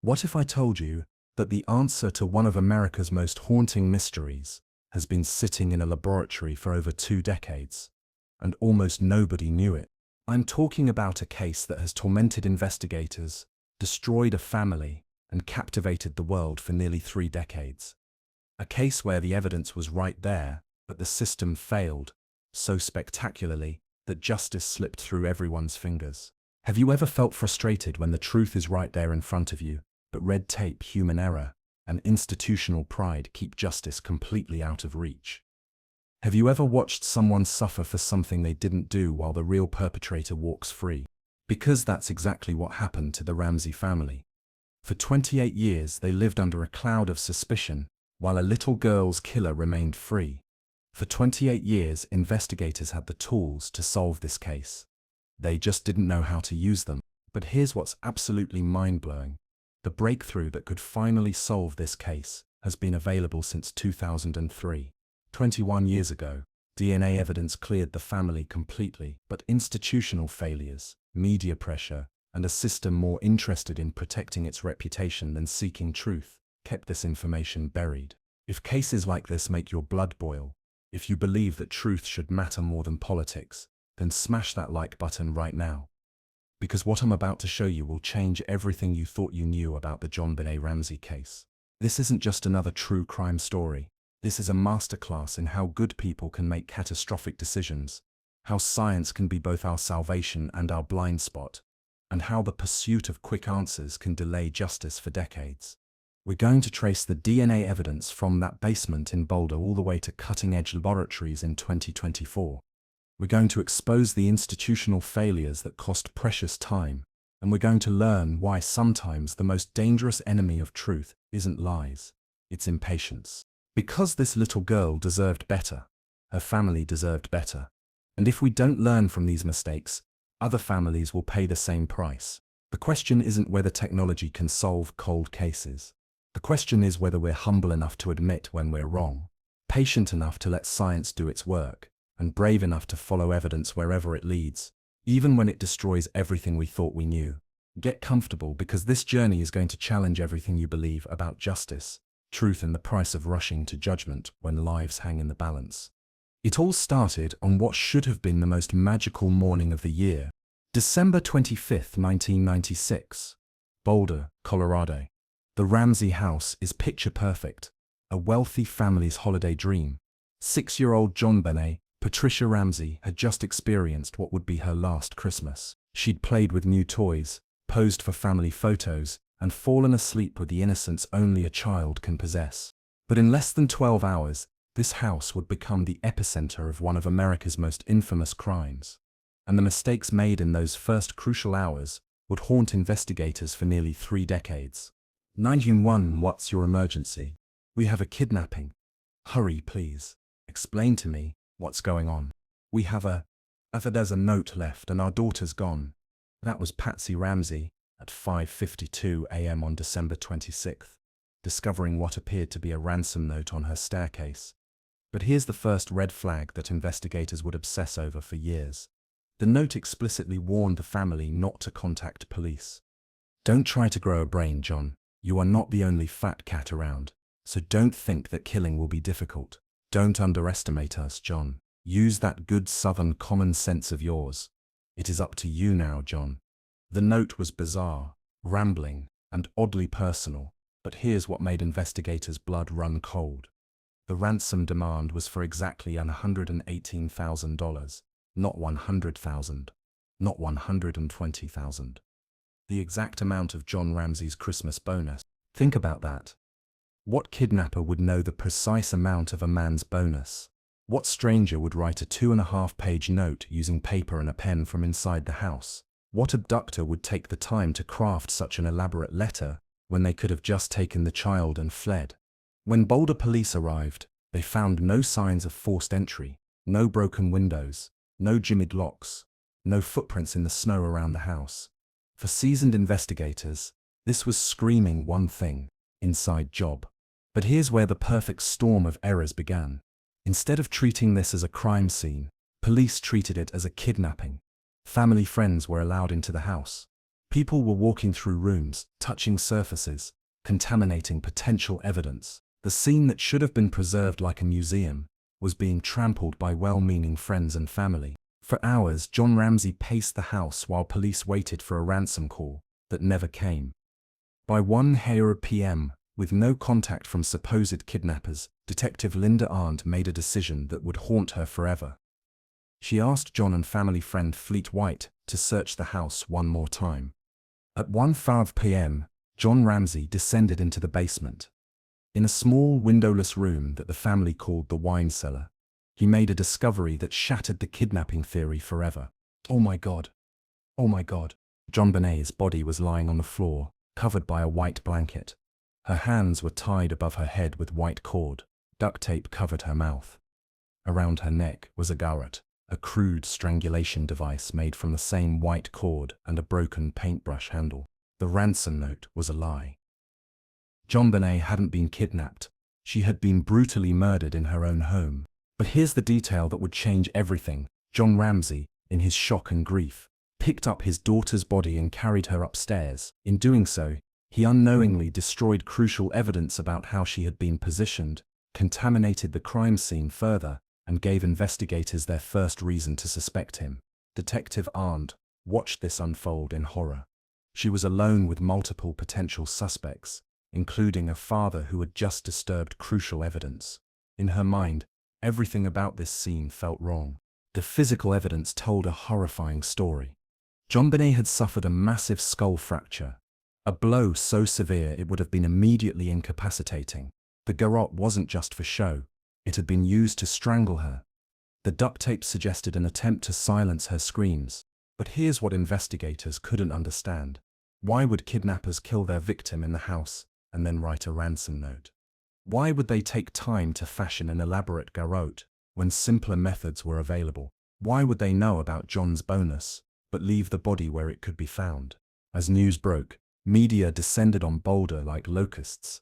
What if I told you that the answer to one of America's most haunting mysteries has been sitting in a laboratory for over 2 decades, and almost nobody knew it? I'm talking about a case that has tormented investigators, destroyed a family, and captivated the world for nearly 3 decades. A case where the evidence was right there, but the system failed so spectacularly that justice slipped through everyone's fingers. Have you ever felt frustrated when the truth is right there in front of you, but red tape, human error, and institutional pride keep justice completely out of reach? Have you ever watched someone suffer for something they didn't do while the real perpetrator walks free? Because that's exactly what happened to the Ramsey family. For 28 years, they lived under a cloud of suspicion, while a little girl's killer remained free. For 28 years, investigators had the tools to solve this case. They just didn't know how to use them. But here's what's absolutely mind-blowing. The breakthrough that could finally solve this case has been available since 2003. 21 years ago, DNA evidence cleared the family completely, but institutional failures, media pressure, and a system more interested in protecting its reputation than seeking truth kept this information buried. If cases like this make your blood boil, if you believe that truth should matter more than politics, then smash that like button right now. Because what I'm about to show you will change everything you thought you knew about the JonBenét Ramsey case. This isn't just another true crime story. This is a masterclass in how good people can make catastrophic decisions, how science can be both our salvation and our blind spot, and how the pursuit of quick answers can delay justice for decades. We're going to trace the DNA evidence from that basement in Boulder all the way to cutting-edge laboratories in 2024. We're going to expose the institutional failures that cost precious time, and we're going to learn why sometimes the most dangerous enemy of truth isn't lies, it's impatience. Because this little girl deserved better, her family deserved better. And if we don't learn from these mistakes, other families will pay the same price. The question isn't whether technology can solve cold cases. The question is whether we're humble enough to admit when we're wrong, patient enough to let science do its work, and brave enough to follow evidence wherever it leads, even when it destroys everything we thought we knew. Get comfortable, because this journey is going to challenge everything you believe about justice, truth, and the price of rushing to judgment when lives hang in the balance. It all started on what should have been the most magical morning of the year, December 25th, 1996, Boulder, Colorado. The Ramsey house is picture perfect, a wealthy family's holiday dream. 6-year-old JonBenét, Patricia Ramsey, had just experienced what would be her last Christmas. She'd played with new toys, posed for family photos, and fallen asleep with the innocence only a child can possess. But in less than 12 hours, this house would become the epicenter of one of America's most infamous crimes. And the mistakes made in those first crucial hours would haunt investigators for nearly 3 decades. 911, what's your emergency? We have a kidnapping. Hurry, please. Explain to me what's going on. We have there's a note left and our daughter's gone. That was Patsy Ramsey at 5:52 a.m. on December 26th, discovering what appeared to be a ransom note on her staircase. But here's the first red flag that investigators would obsess over for years. The note explicitly warned the family not to contact police. Don't try to grow a brain, John. You are not the only fat cat around, so don't think that killing will be difficult. Don't underestimate us, John. Use that good Southern common sense of yours. It is up to you now, John. The note was bizarre, rambling, and oddly personal, but here's what made investigators' blood run cold. The ransom demand was for exactly $118,000, not $100,000, not $120,000. The exact amount of John Ramsey's Christmas bonus. Think about that. What kidnapper would know the precise amount of a man's bonus? What stranger would write a 2.5-page note using paper and a pen from inside the house? What abductor would take the time to craft such an elaborate letter when they could have just taken the child and fled? When Boulder police arrived, they found no signs of forced entry, no broken windows, no jimmied locks, no footprints in the snow around the house. For seasoned investigators, this was screaming one thing: inside job. But here's where the perfect storm of errors began. Instead of treating this as a crime scene, police treated it as a kidnapping. Family friends were allowed into the house. People were walking through rooms, touching surfaces, contaminating potential evidence. The scene that should have been preserved like a museum was being trampled by well-meaning friends and family. For hours, John Ramsey paced the house while police waited for a ransom call that never came. By 1 p.m., with no contact from supposed kidnappers, Detective Linda Arndt made a decision that would haunt her forever. She asked John and family friend Fleet White to search the house one more time. At 1:05 p.m., John Ramsey descended into the basement. In a small, windowless room that the family called the wine cellar, he made a discovery that shattered the kidnapping theory forever. Oh my God. Oh my God. JonBenét's body was lying on the floor, covered by a white blanket. Her hands were tied above her head with white cord. Duct tape covered her mouth. Around her neck was a garrote, a crude strangulation device made from the same white cord and a broken paintbrush handle. The ransom note was a lie. JonBenét hadn't been kidnapped. She had been brutally murdered in her own home. But here's the detail that would change everything. John Ramsey, in his shock and grief, picked up his daughter's body and carried her upstairs. In doing so, he unknowingly destroyed crucial evidence about how she had been positioned, contaminated the crime scene further, and gave investigators their first reason to suspect him. Detective Arndt watched this unfold in horror. She was alone with multiple potential suspects, including a father who had just disturbed crucial evidence. In her mind, everything about this scene felt wrong. The physical evidence told a horrifying story. JonBenét had suffered a massive skull fracture, a blow so severe it would have been immediately incapacitating. The garrote wasn't just for show, it had been used to strangle her. The duct tape suggested an attempt to silence her screams. But here's what investigators couldn't understand. Why would kidnappers kill their victim in the house and then write a ransom note? Why would they take time to fashion an elaborate garrote when simpler methods were available? Why would they know about John's bonus, but leave the body where it could be found? As news broke, media descended on Boulder like locusts.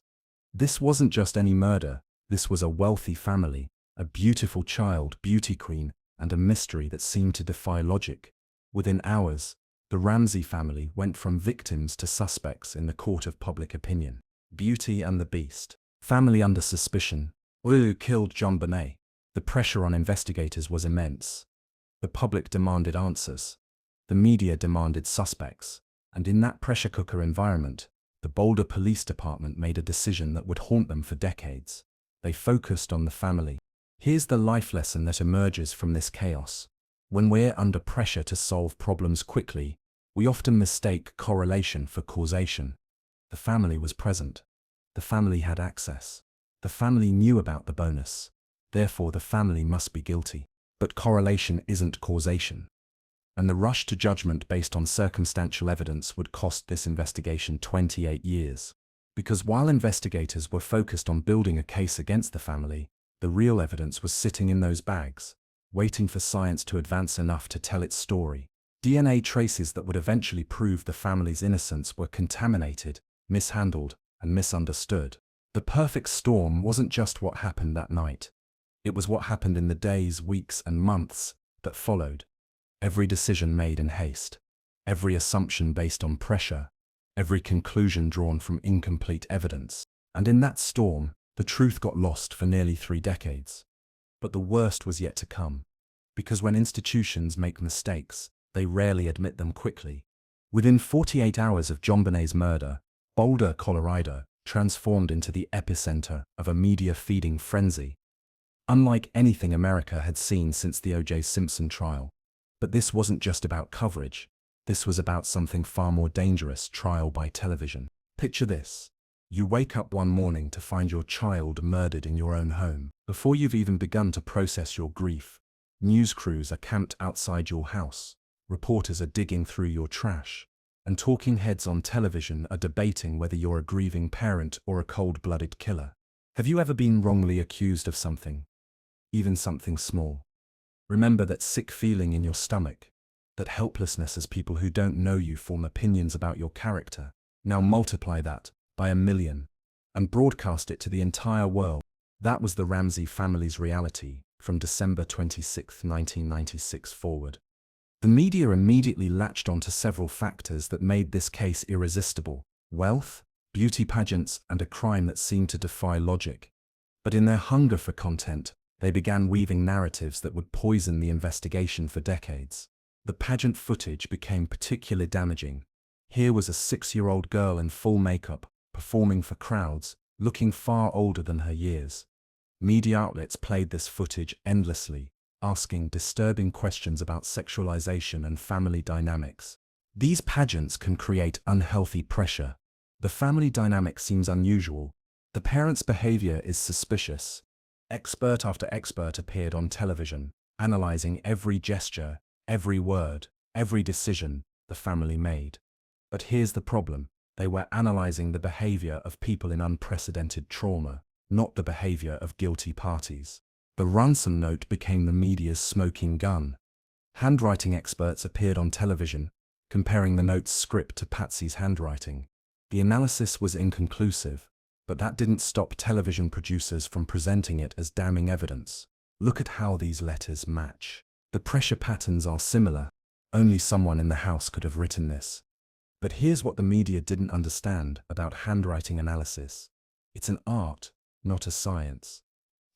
This wasn't just any murder, this was a wealthy family, a beautiful child, beauty queen, and a mystery that seemed to defy logic. Within hours, the Ramsey family went from victims to suspects in the court of public opinion. Beauty and the Beast. Family under suspicion. Who killed JonBenét? The pressure on investigators was immense. The public demanded answers. The media demanded suspects. And in that pressure cooker environment, the Boulder Police Department made a decision that would haunt them for decades. They focused on the family. Here's the life lesson that emerges from this chaos. When we're under pressure to solve problems quickly, we often mistake correlation for causation. The family was present. The family had access. The family knew about the bonus. Therefore, the family must be guilty. But correlation isn't causation. And the rush to judgment based on circumstantial evidence would cost this investigation 28 years. Because while investigators were focused on building a case against the family, the real evidence was sitting in those bags, waiting for science to advance enough to tell its story. DNA traces that would eventually prove the family's innocence were contaminated, mishandled, and misunderstood. The perfect storm wasn't just what happened that night. It was what happened in the days, weeks, and months that followed. Every decision made in haste, every assumption based on pressure, every conclusion drawn from incomplete evidence. And in that storm, the truth got lost for nearly 3 decades. But the worst was yet to come. Because when institutions make mistakes, they rarely admit them quickly. Within 48 hours of JonBenét's murder, Boulder, Colorado, transformed into the epicenter of a media-feeding frenzy, unlike anything America had seen since the O.J. Simpson trial. But this wasn't just about coverage. This was about something far more dangerous: trial by television. Picture this. You wake up one morning to find your child murdered in your own home. Before you've even begun to process your grief, news crews are camped outside your house, reporters are digging through your trash, and talking heads on television are debating whether you're a grieving parent or a cold-blooded killer. Have you ever been wrongly accused of something? Even something small? Remember that sick feeling in your stomach, that helplessness as people who don't know you form opinions about your character. Now multiply that by 1,000,000 and broadcast it to the entire world. That was the Ramsey family's reality from December 26, 1996 forward. The media immediately latched onto several factors that made this case irresistible: wealth, beauty pageants, and a crime that seemed to defy logic. But in their hunger for content, they began weaving narratives that would poison the investigation for decades. The pageant footage became particularly damaging. Here was a 6-year-old girl in full makeup, performing for crowds, looking far older than her years. Media outlets played this footage endlessly, asking disturbing questions about sexualization and family dynamics. These pageants can create unhealthy pressure. The family dynamic seems unusual. The parents' behavior is suspicious. Expert after expert appeared on television, analyzing every gesture, every word, every decision the family made. But here's the problem: they were analyzing the behavior of people in unprecedented trauma, not the behavior of guilty parties. The ransom note became the media's smoking gun. Handwriting experts appeared on television, comparing the note's script to Patsy's handwriting. The analysis was inconclusive, but that didn't stop television producers from presenting it as damning evidence. Look at how these letters match. The pressure patterns are similar. Only someone in the house could have written this. But here's what the media didn't understand about handwriting analysis. It's an art, not a science.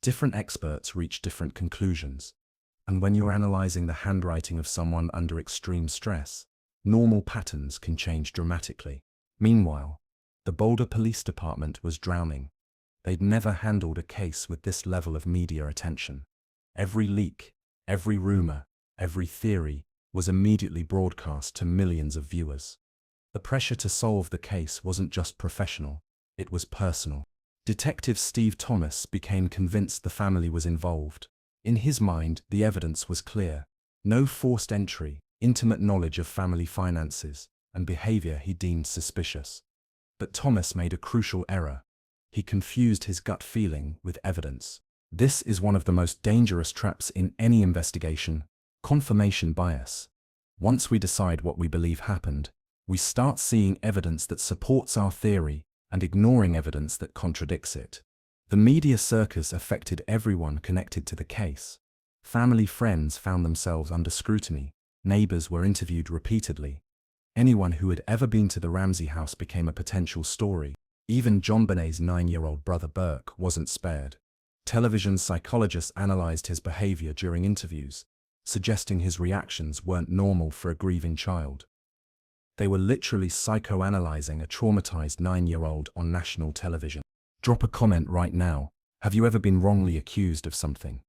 Different experts reach different conclusions. And when you're analyzing the handwriting of someone under extreme stress, normal patterns can change dramatically. Meanwhile, the Boulder Police Department was drowning. They'd never handled a case with this level of media attention. Every leak, every rumor, every theory was immediately broadcast to millions of viewers. The pressure to solve the case wasn't just professional, it was personal. Detective Steve Thomas became convinced the family was involved. In his mind, the evidence was clear: no forced entry, intimate knowledge of family finances, and behavior he deemed suspicious. But Thomas made a crucial error. He confused his gut feeling with evidence. This is one of the most dangerous traps in any investigation: confirmation bias. Once we decide what we believe happened, we start seeing evidence that supports our theory and ignoring evidence that contradicts it. The media circus affected everyone connected to the case. Family friends found themselves under scrutiny. Neighbors were interviewed repeatedly. Anyone who had ever been to the Ramsey house became a potential story. Even JonBenét's 9-year-old brother Burke wasn't spared. Television psychologists analyzed his behavior during interviews, suggesting his reactions weren't normal for a grieving child. They were literally psychoanalyzing a traumatized 9-year-old on national television. Drop a comment right now. Have you ever been wrongly accused of something?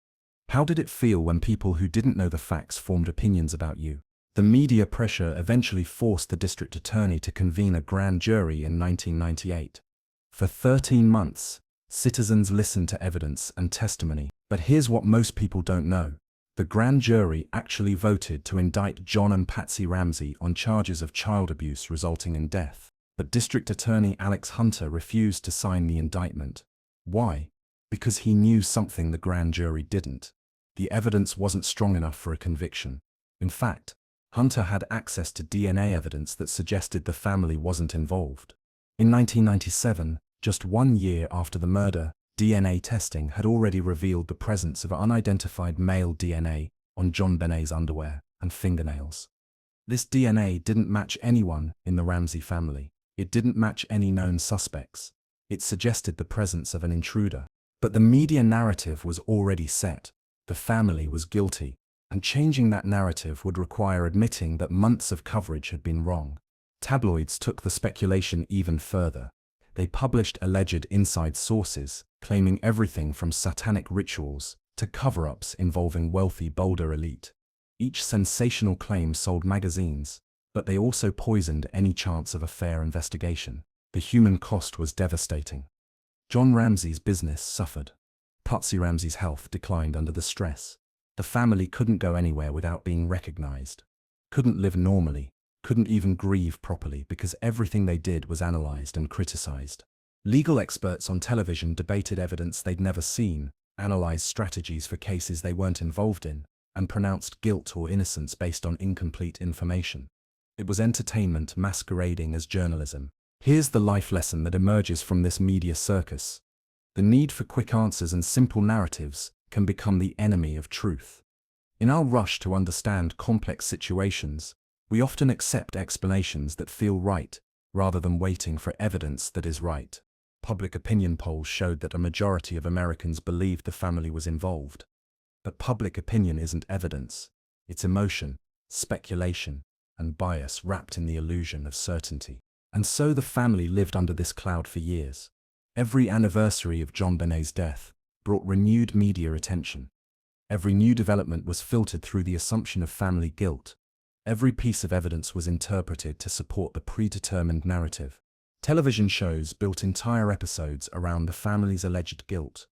How did it feel when people who didn't know the facts formed opinions about you? The media pressure eventually forced the district attorney to convene a grand jury in 1998. For 13 months, citizens listened to evidence and testimony. But here's what most people don't know. The grand jury actually voted to indict John and Patsy Ramsey on charges of child abuse resulting in death. But District Attorney Alex Hunter refused to sign the indictment. Why? Because he knew something the grand jury didn't. The evidence wasn't strong enough for a conviction. In fact, Hunter had access to DNA evidence that suggested the family wasn't involved. In 1997, just 1 year after the murder, DNA testing had already revealed the presence of unidentified male DNA on JonBenét's underwear and fingernails. This DNA didn't match anyone in the Ramsey family. It didn't match any known suspects. It suggested the presence of an intruder. But the media narrative was already set. The family was guilty, and changing that narrative would require admitting that months of coverage had been wrong. Tabloids took the speculation even further. They published alleged inside sources, claiming everything from satanic rituals to cover-ups involving wealthy Boulder elite. Each sensational claim sold magazines, but they also poisoned any chance of a fair investigation. The human cost was devastating. John Ramsey's business suffered. Patsy Ramsey's health declined under the stress. The family couldn't go anywhere without being recognized. Couldn't live normally. Couldn't even grieve properly because everything they did was analyzed and criticized. Legal experts on television debated evidence they'd never seen, analyzed strategies for cases they weren't involved in, and pronounced guilt or innocence based on incomplete information. It was entertainment masquerading as journalism. Here's the life lesson that emerges from this media circus. The need for quick answers and simple narratives can become the enemy of truth. In our rush to understand complex situations, we often accept explanations that feel right, rather than waiting for evidence that is right. Public opinion polls showed that a majority of Americans believed the family was involved. But public opinion isn't evidence. It's emotion, speculation, and bias wrapped in the illusion of certainty. And so the family lived under this cloud for years. Every anniversary of JonBenét's death brought renewed media attention. Every new development was filtered through the assumption of family guilt. Every piece of evidence was interpreted to support the predetermined narrative. Television shows built entire episodes around the family's alleged guilt.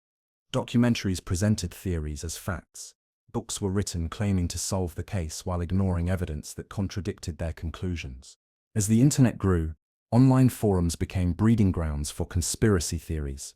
Documentaries presented theories as facts. Books were written claiming to solve the case while ignoring evidence that contradicted their conclusions. As the internet grew, online forums became breeding grounds for conspiracy theories.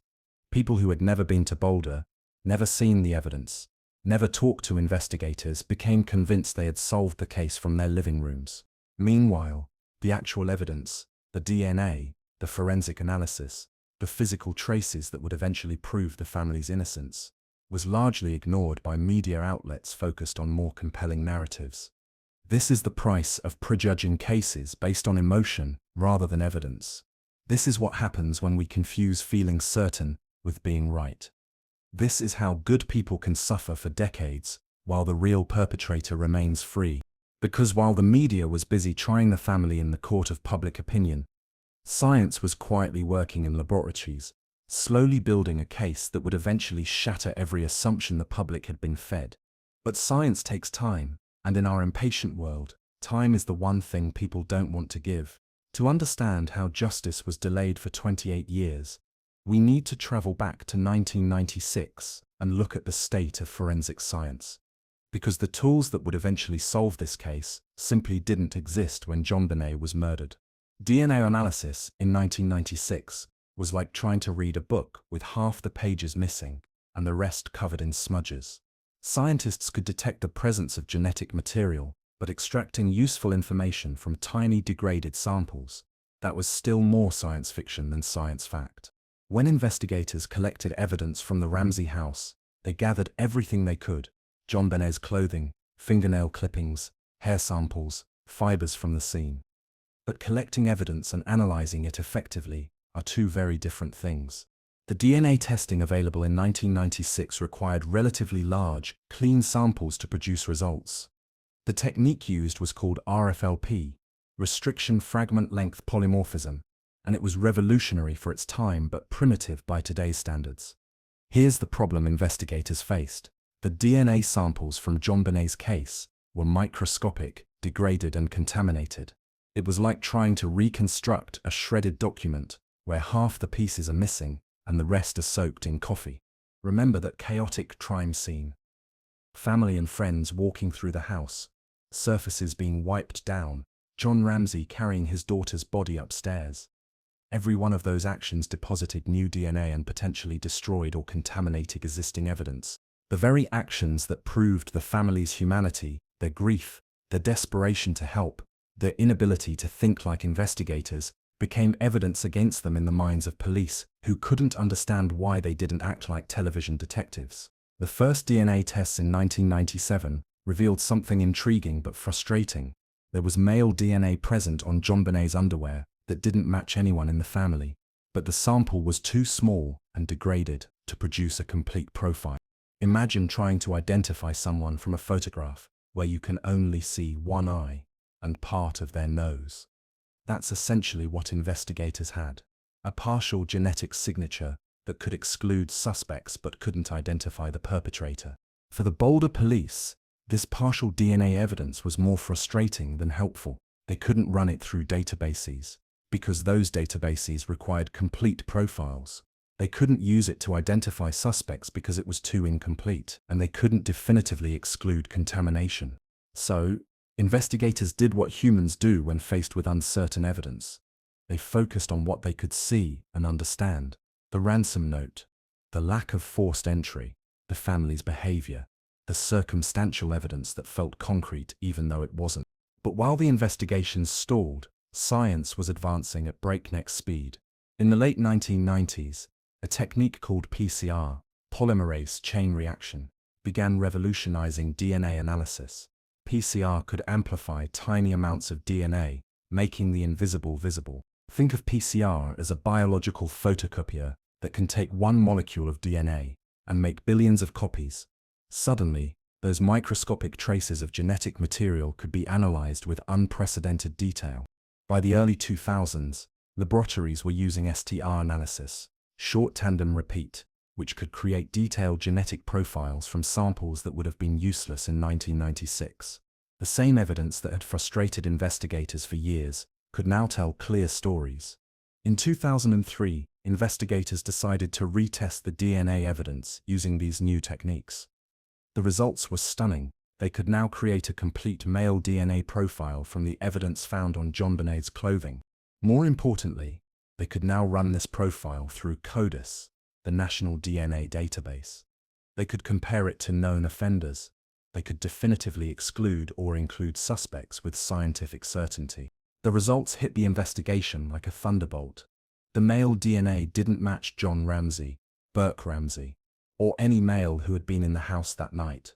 People who had never been to Boulder, never seen the evidence, never talked to investigators became convinced they had solved the case from their living rooms. Meanwhile, the actual evidence, the DNA, the forensic analysis, the physical traces that would eventually prove the family's innocence, was largely ignored by media outlets focused on more compelling narratives. This is the price of prejudging cases based on emotion rather than evidence. This is what happens when we confuse feeling certain with being right. This is how good people can suffer for decades while the real perpetrator remains free. Because while the media was busy trying the family in the court of public opinion, science was quietly working in laboratories, slowly building a case that would eventually shatter every assumption the public had been fed. But science takes time, and in our impatient world, time is the one thing people don't want to give. To understand how justice was delayed for 28 years, we need to travel back to 1996 and look at the state of forensic science. Because the tools that would eventually solve this case simply didn't exist when JonBenét was murdered. DNA analysis in 1996 was like trying to read a book with half the pages missing and the rest covered in smudges. Scientists could detect the presence of genetic material, but extracting useful information from tiny degraded samples, that was still more science fiction than science fact. When investigators collected evidence from the Ramsey house, they gathered everything they could: JonBenét's clothing, fingernail clippings, hair samples, fibers from the scene. But collecting evidence and analyzing it effectively are two very different things. The DNA testing available in 1996 required relatively large, clean samples to produce results. The technique used was called RFLP, restriction fragment length polymorphism, and it was revolutionary for its time but primitive by today's standards. Here's the problem investigators faced. The DNA samples from JonBenét's case were microscopic, degraded and contaminated. It was like trying to reconstruct a shredded document where half the pieces are missing and the rest are soaked in coffee. Remember that chaotic crime scene. Family and friends walking through the house, surfaces being wiped down, John Ramsey carrying his daughter's body upstairs. Every one of those actions deposited new DNA and potentially destroyed or contaminated existing evidence. The very actions that proved the family's humanity, their grief, their desperation to help, their inability to think like investigators, became evidence against them in the minds of police, who couldn't understand why they didn't act like television detectives. The first DNA tests in 1997 revealed something intriguing but frustrating. There was male DNA present on JonBenét's underwear that didn't match anyone in the family, but the sample was too small and degraded to produce a complete profile. Imagine trying to identify someone from a photograph where you can only see one eye and part of their nose. That's essentially what investigators had: a partial genetic signature that could exclude suspects but couldn't identify the perpetrator. For the Boulder police, this partial DNA evidence was more frustrating than helpful. They couldn't run it through databases, because those databases required complete profiles. They couldn't use it to identify suspects because it was too incomplete, and they couldn't definitively exclude contamination. So, investigators did what humans do when faced with uncertain evidence. They focused on what they could see and understand: the ransom note, the lack of forced entry, the family's behavior, the circumstantial evidence that felt concrete even though it wasn't. But while the investigations stalled, science was advancing at breakneck speed. In the late 1990s, a technique called PCR, polymerase chain reaction, began revolutionizing DNA analysis. PCR could amplify tiny amounts of DNA, making the invisible visible. Think of PCR as a biological photocopier that can take one molecule of DNA and make billions of copies. Suddenly, those microscopic traces of genetic material could be analyzed with unprecedented detail. By the early 2000s, laboratories were using STR analysis, short tandem repeat, which could create detailed genetic profiles from samples that would have been useless in 1996. The same evidence that had frustrated investigators for years could now tell clear stories. In 2003, investigators decided to retest the DNA evidence using these new techniques. The results were stunning. They could now create a complete male DNA profile from the evidence found on JonBenét's clothing. More importantly, they could now run this profile through CODIS, the National DNA Database. They could compare it to known offenders. They could definitively exclude or include suspects with scientific certainty. The results hit the investigation like a thunderbolt. The male DNA didn't match John Ramsey, Burke Ramsey, or any male who had been in the house that night.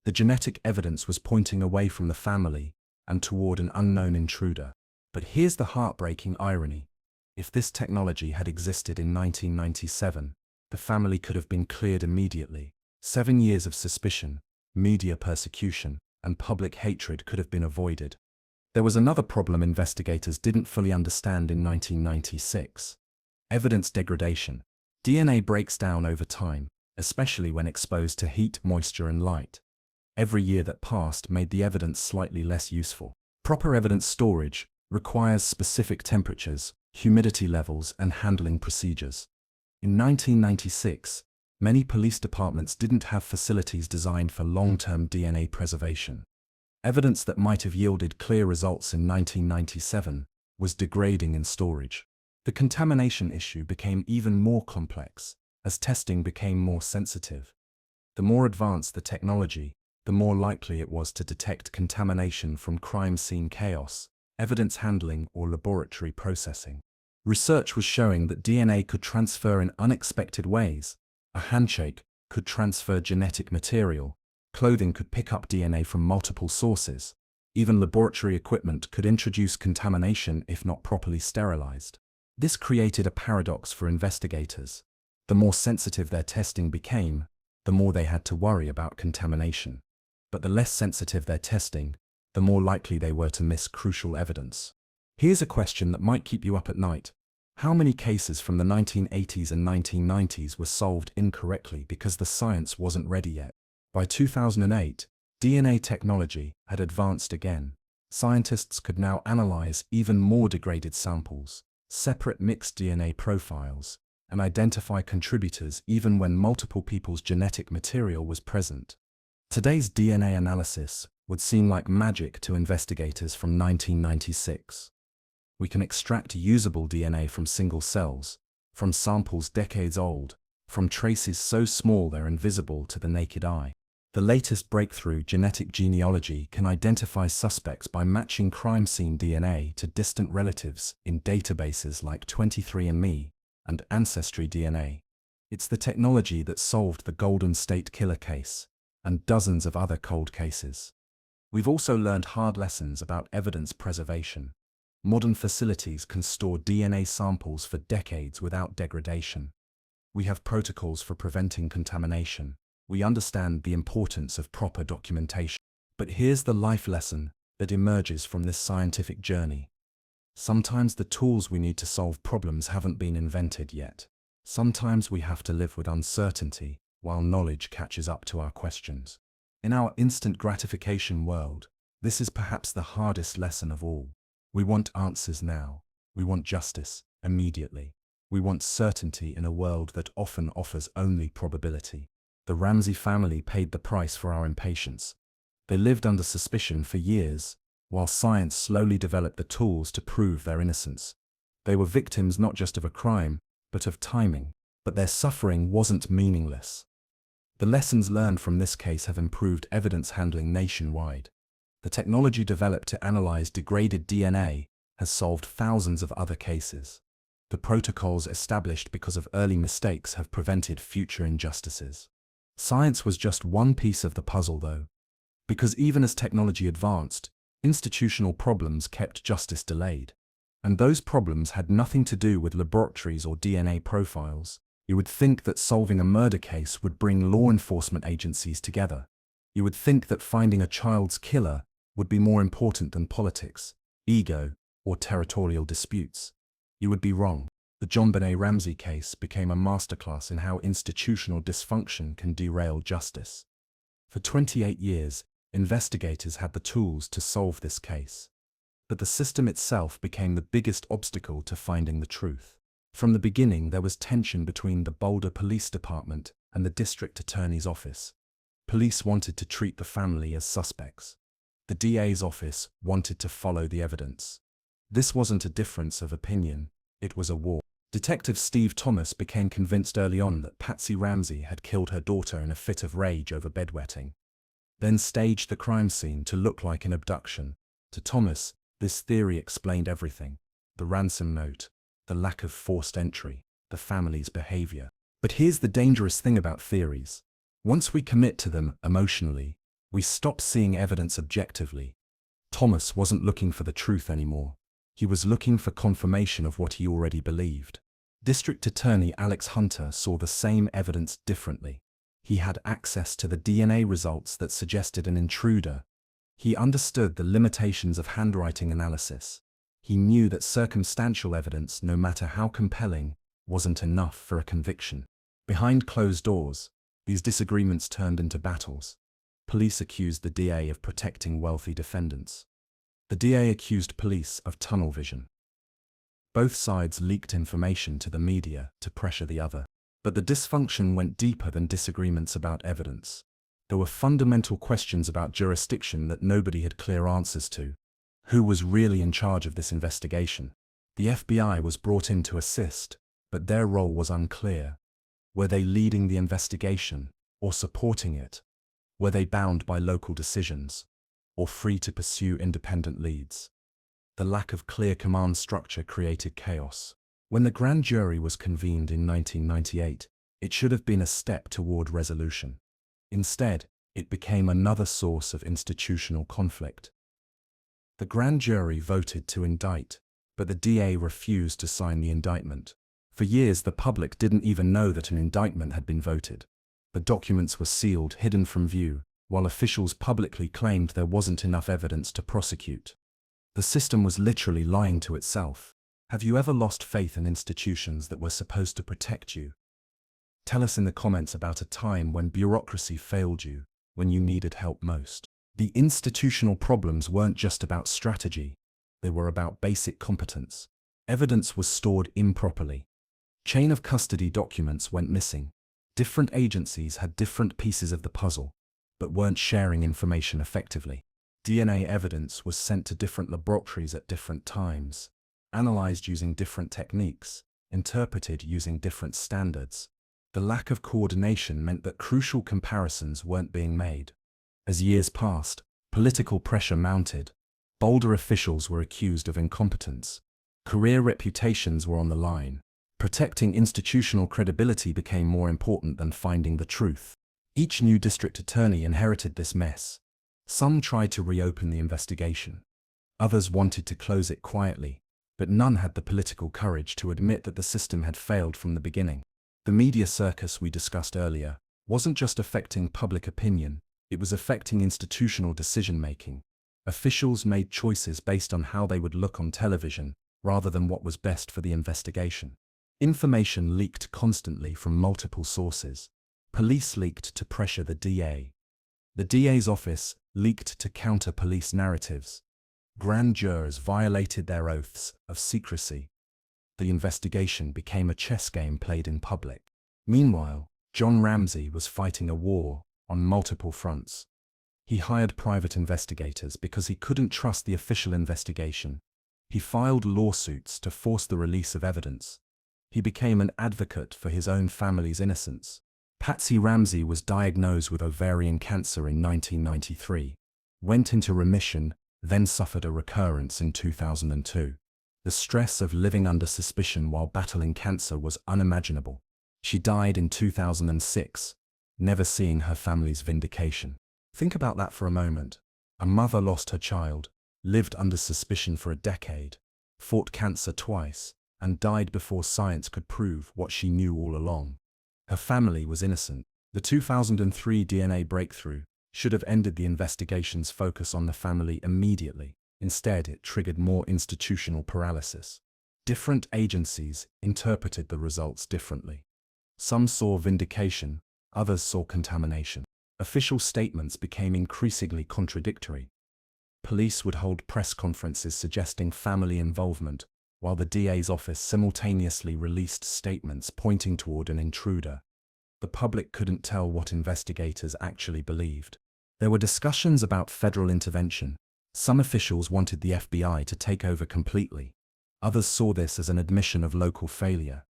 The genetic evidence was pointing away from the family and toward an unknown intruder. But here's the heartbreaking irony. If this technology had existed in 1997, the family could have been cleared immediately. 7 years of suspicion, media persecution, and public hatred could have been avoided. There was another problem investigators didn't fully understand in 1996. Evidence degradation. DNA breaks down over time, especially when exposed to heat, moisture, and light. Every year that passed made the evidence slightly less useful. Proper evidence storage requires specific temperatures, humidity levels, and handling procedures. In 1996, many police departments didn't have facilities designed for long-term DNA preservation. Evidence that might have yielded clear results in 1997 was degrading in storage. The contamination issue became even more complex as testing became more sensitive. The more advanced the technology, the more likely it was to detect contamination from crime scene chaos, evidence handling, or laboratory processing. Research was showing that DNA could transfer in unexpected ways. A handshake could transfer genetic material. Clothing could pick up DNA from multiple sources. Even laboratory equipment could introduce contamination if not properly sterilized. This created a paradox for investigators. The more sensitive their testing became, the more they had to worry about contamination. But the less sensitive their testing, the more likely they were to miss crucial evidence. Here's a question that might keep you up at night. How many cases from the 1980s and 1990s were solved incorrectly because the science wasn't ready yet? By 2008, DNA technology had advanced again. Scientists could now analyze even more degraded samples, separate mixed DNA profiles, and identify contributors even when multiple people's genetic material was present. Today's DNA analysis would seem like magic to investigators from 1996. We can extract usable DNA from single cells, from samples decades old, from traces so small they're invisible to the naked eye. The latest breakthrough, genetic genealogy, can identify suspects by matching crime scene DNA to distant relatives in databases like 23andMe and Ancestry DNA. It's the technology that solved the Golden State Killer case and dozens of other cold cases. We've also learned hard lessons about evidence preservation. Modern facilities can store DNA samples for decades without degradation. We have protocols for preventing contamination. We understand the importance of proper documentation. But here's the life lesson that emerges from this scientific journey. Sometimes the tools we need to solve problems haven't been invented yet. Sometimes we have to live with uncertainty while knowledge catches up to our questions. In our instant gratification world, this is perhaps the hardest lesson of all. We want answers now. We want justice immediately. We want certainty in a world that often offers only probability. The Ramsey family paid the price for our impatience. They lived under suspicion for years, while science slowly developed the tools to prove their innocence. They were victims not just of a crime, but of timing. But their suffering wasn't meaningless. The lessons learned from this case have improved evidence handling nationwide. The technology developed to analyze degraded DNA has solved thousands of other cases. The protocols established because of early mistakes have prevented future injustices. Science was just one piece of the puzzle, though, because even as technology advanced, institutional problems kept justice delayed. And those problems had nothing to do with laboratories or DNA profiles. You would think that solving a murder case would bring law enforcement agencies together. You would think that finding a child's killer would be more important than politics, ego, or territorial disputes. You would be wrong. The JonBenét Ramsey case became a masterclass in how institutional dysfunction can derail justice. For 28 years, investigators had the tools to solve this case. But the system itself became the biggest obstacle to finding the truth. From the beginning, there was tension between the Boulder Police Department and the district attorney's office. Police wanted to treat the family as suspects. The DA's office wanted to follow the evidence. This wasn't a difference of opinion, it was a war. Detective Steve Thomas became convinced early on that Patsy Ramsey had killed her daughter in a fit of rage over bedwetting, then staged the crime scene to look like an abduction. To Thomas, this theory explained everything: the ransom note, the lack of forced entry, the family's behavior. But here's the dangerous thing about theories. Once we commit to them emotionally, we stop seeing evidence objectively. Thomas wasn't looking for the truth anymore. He was looking for confirmation of what he already believed. District Attorney Alex Hunter saw the same evidence differently. He had access to the DNA results that suggested an intruder. He understood the limitations of handwriting analysis. He knew that circumstantial evidence, no matter how compelling, wasn't enough for a conviction. Behind closed doors, these disagreements turned into battles. Police accused the DA of protecting wealthy defendants. The DA accused police of tunnel vision. Both sides leaked information to the media to pressure the other. But the dysfunction went deeper than disagreements about evidence. There were fundamental questions about jurisdiction that nobody had clear answers to. Who was really in charge of this investigation? The FBI was brought in to assist, but their role was unclear. Were they leading the investigation or supporting it? Were they bound by local decisions or free to pursue independent leads? The lack of clear command structure created chaos. When the grand jury was convened in 1998, it should have been a step toward resolution. Instead, it became another source of institutional conflict. The grand jury voted to indict, but the DA refused to sign the indictment. For years, the public didn't even know that an indictment had been voted. The documents were sealed, hidden from view, while officials publicly claimed there wasn't enough evidence to prosecute. The system was literally lying to itself. Have you ever lost faith in institutions that were supposed to protect you? Tell us in the comments about a time when bureaucracy failed you, when you needed help most. The institutional problems weren't just about strategy, they were about basic competence. Evidence was stored improperly. Chain of custody documents went missing. Different agencies had different pieces of the puzzle, but weren't sharing information effectively. DNA evidence was sent to different laboratories at different times, analyzed using different techniques, interpreted using different standards. The lack of coordination meant that crucial comparisons weren't being made. As years passed, political pressure mounted. Boulder officials were accused of incompetence. Career reputations were on the line. Protecting institutional credibility became more important than finding the truth. Each new district attorney inherited this mess. Some tried to reopen the investigation. Others wanted to close it quietly, but none had the political courage to admit that the system had failed from the beginning. The media circus we discussed earlier wasn't just affecting public opinion, it was affecting institutional decision-making. Officials made choices based on how they would look on television, rather than what was best for the investigation. Information leaked constantly from multiple sources. Police leaked to pressure the DA. The DA's office leaked to counter police narratives. Grand jurors violated their oaths of secrecy. The investigation became a chess game played in public. Meanwhile, John Ramsey was fighting a war on multiple fronts. He hired private investigators because he couldn't trust the official investigation. He filed lawsuits to force the release of evidence. He became an advocate for his own family's innocence. Patsy Ramsey was diagnosed with ovarian cancer in 1993, went into remission, then suffered a recurrence in 2002. The stress of living under suspicion while battling cancer was unimaginable. She died in 2006. never seeing her family's vindication. Think about that for a moment. A mother lost her child, lived under suspicion for a decade, fought cancer twice, and died before science could prove what she knew all along. Her family was innocent. The 2003 DNA breakthrough should have ended the investigation's focus on the family immediately. Instead, it triggered more institutional paralysis. Different agencies interpreted the results differently. Some saw vindication, others saw contamination. Official statements became increasingly contradictory. Police would hold press conferences suggesting family involvement, while the DA's office simultaneously released statements pointing toward an intruder. The public couldn't tell what investigators actually believed. There were discussions about federal intervention. Some officials wanted the FBI to take over completely. Others saw this as an admission of local failure.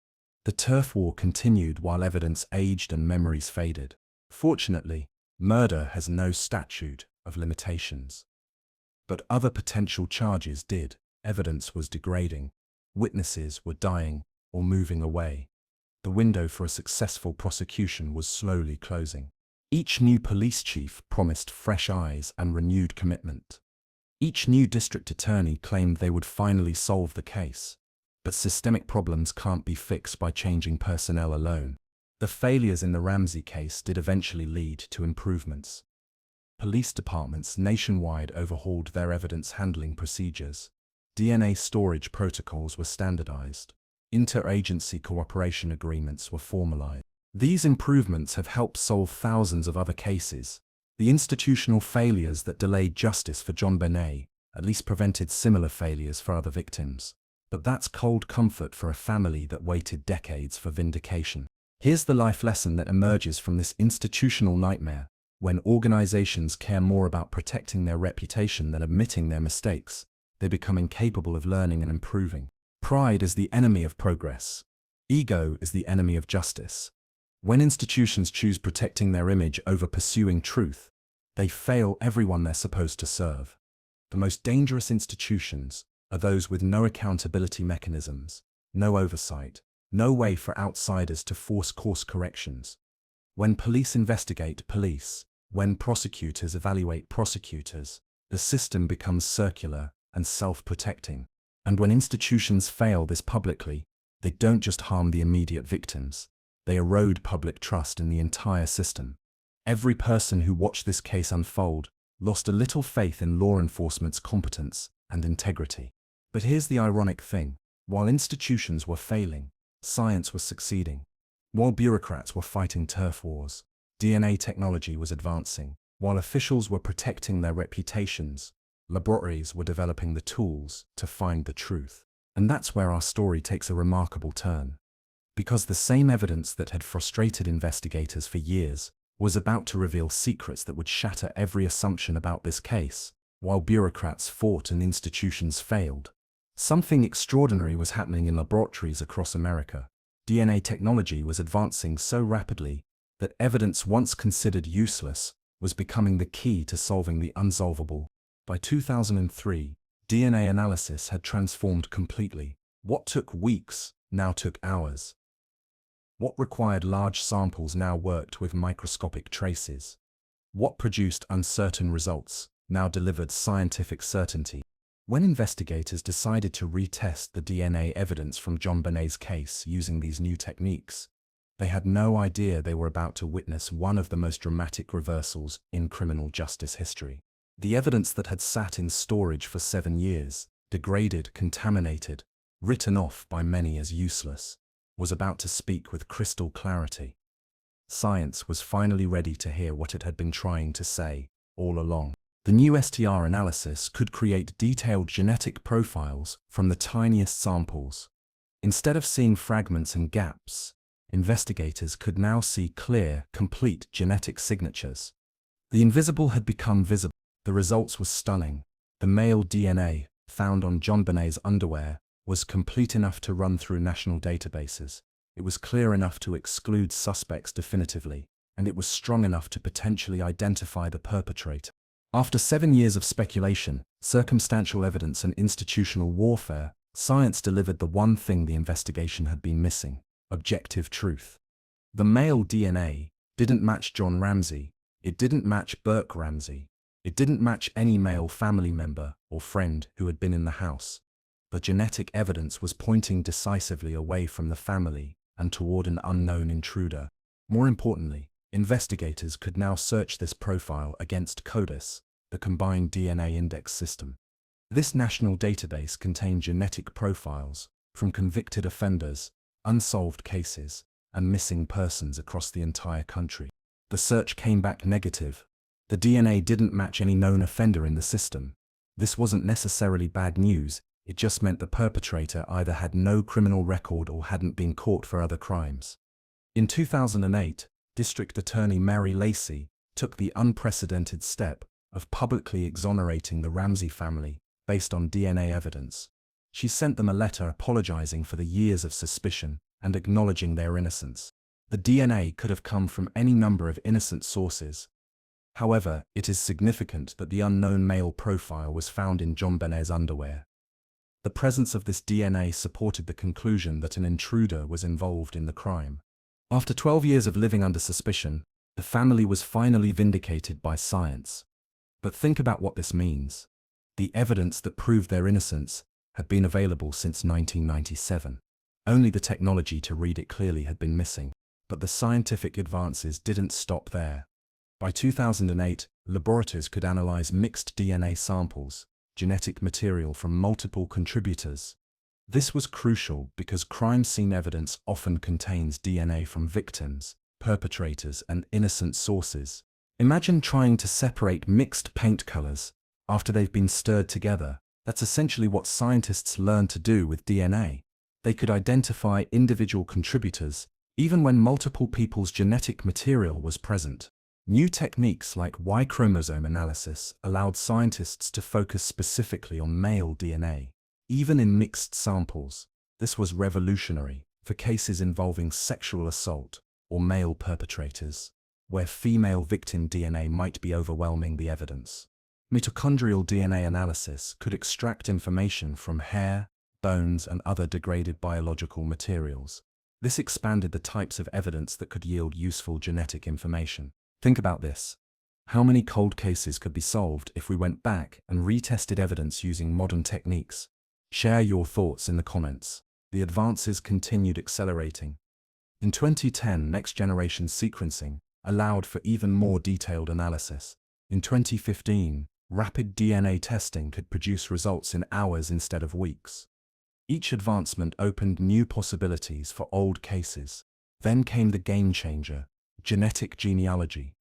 The turf war continued while evidence aged and memories faded. Fortunately, murder has no statute of limitations. But other potential charges did. Evidence was degrading. Witnesses were dying or moving away. The window for a successful prosecution was slowly closing. Each new police chief promised fresh eyes and renewed commitment. Each new district attorney claimed they would finally solve the case. But systemic problems can't be fixed by changing personnel alone. The failures in the Ramsey case did eventually lead to improvements. Police departments nationwide overhauled their evidence handling procedures. DNA storage protocols were standardized. Interagency cooperation agreements were formalized. These improvements have helped solve thousands of other cases. The institutional failures that delayed justice for JonBenét at least prevented similar failures for other victims. But that's cold comfort for a family that waited decades for vindication. Here's the life lesson that emerges from this institutional nightmare. When organizations care more about protecting their reputation than admitting their mistakes, they become incapable of learning and improving. Pride is the enemy of progress. Ego is the enemy of justice. When institutions choose protecting their image over pursuing truth, they fail everyone they're supposed to serve. The most dangerous institutions are those with no accountability mechanisms, no oversight, no way for outsiders to force course corrections. When police investigate police, when prosecutors evaluate prosecutors, the system becomes circular and self-protecting. And when institutions fail this publicly, they don't just harm the immediate victims, they erode public trust in the entire system. Every person who watched this case unfold lost a little faith in law enforcement's competence and integrity. But here's the ironic thing. While institutions were failing, science was succeeding. While bureaucrats were fighting turf wars, DNA technology was advancing. While officials were protecting their reputations, laboratories were developing the tools to find the truth. And that's where our story takes a remarkable turn. Because the same evidence that had frustrated investigators for years was about to reveal secrets that would shatter every assumption about this case. While bureaucrats fought and institutions failed, something extraordinary was happening in laboratories across America. DNA technology was advancing so rapidly that evidence once considered useless was becoming the key to solving the unsolvable. By 2003, DNA analysis had transformed completely. What took weeks now took hours. What required large samples now worked with microscopic traces. What produced uncertain results now delivered scientific certainty. When investigators decided to retest the DNA evidence from JonBenét's case using these new techniques, they had no idea they were about to witness one of the most dramatic reversals in criminal justice history. The evidence that had sat in storage for 7 years, degraded, contaminated, written off by many as useless, was about to speak with crystal clarity. Science was finally ready to hear what it had been trying to say all along. The new STR analysis could create detailed genetic profiles from the tiniest samples. Instead of seeing fragments and gaps, investigators could now see clear, complete genetic signatures. The invisible had become visible. The results were stunning. The male DNA found on JonBenét's underwear was complete enough to run through national databases. It was clear enough to exclude suspects definitively, and it was strong enough to potentially identify the perpetrator. After 7 years of speculation, circumstantial evidence and institutional warfare, science delivered the one thing the investigation had been missing: objective truth. The male DNA didn't match John Ramsey, it didn't match Burke Ramsey, it didn't match any male family member or friend who had been in the house. The genetic evidence was pointing decisively away from the family and toward an unknown intruder. More importantly, investigators could now search this profile against CODIS, the Combined DNA Index System. This national database contained genetic profiles from convicted offenders, unsolved cases, and missing persons across the entire country. The search came back negative. The DNA didn't match any known offender in the system. This wasn't necessarily bad news, it just meant the perpetrator either had no criminal record or hadn't been caught for other crimes. In 2008, District Attorney Mary Lacey took the unprecedented step of publicly exonerating the Ramsey family based on DNA evidence. She sent them a letter apologizing for the years of suspicion and acknowledging their innocence. The DNA could have come from any number of innocent sources. However, it is significant that the unknown male profile was found in JonBenét's underwear. The presence of this DNA supported the conclusion that an intruder was involved in the crime. After 12 years of living under suspicion, the family was finally vindicated by science. But think about what this means. The evidence that proved their innocence had been available since 1997. Only the technology to read it clearly had been missing. But the scientific advances didn't stop there. By 2008, laboratories could analyze mixed DNA samples, genetic material from multiple contributors. This was crucial because crime scene evidence often contains DNA from victims, perpetrators, and innocent sources. Imagine trying to separate mixed paint colors after they've been stirred together. That's essentially what scientists learned to do with DNA. They could identify individual contributors even when multiple people's genetic material was present. New techniques like Y chromosome analysis allowed scientists to focus specifically on male DNA. Even in mixed samples, this was revolutionary for cases involving sexual assault or male perpetrators, where female victim DNA might be overwhelming the evidence. Mitochondrial DNA analysis could extract information from hair, bones, and other degraded biological materials. This expanded the types of evidence that could yield useful genetic information. Think about this. How many cold cases could be solved if we went back and retested evidence using modern techniques? Share your thoughts in the comments. The advances continued accelerating. In 2010, next-generation sequencing allowed for even more detailed analysis. In 2015, rapid DNA testing could produce results in hours instead of weeks. Each advancement opened new possibilities for old cases. Then came the game changer, genetic genealogy.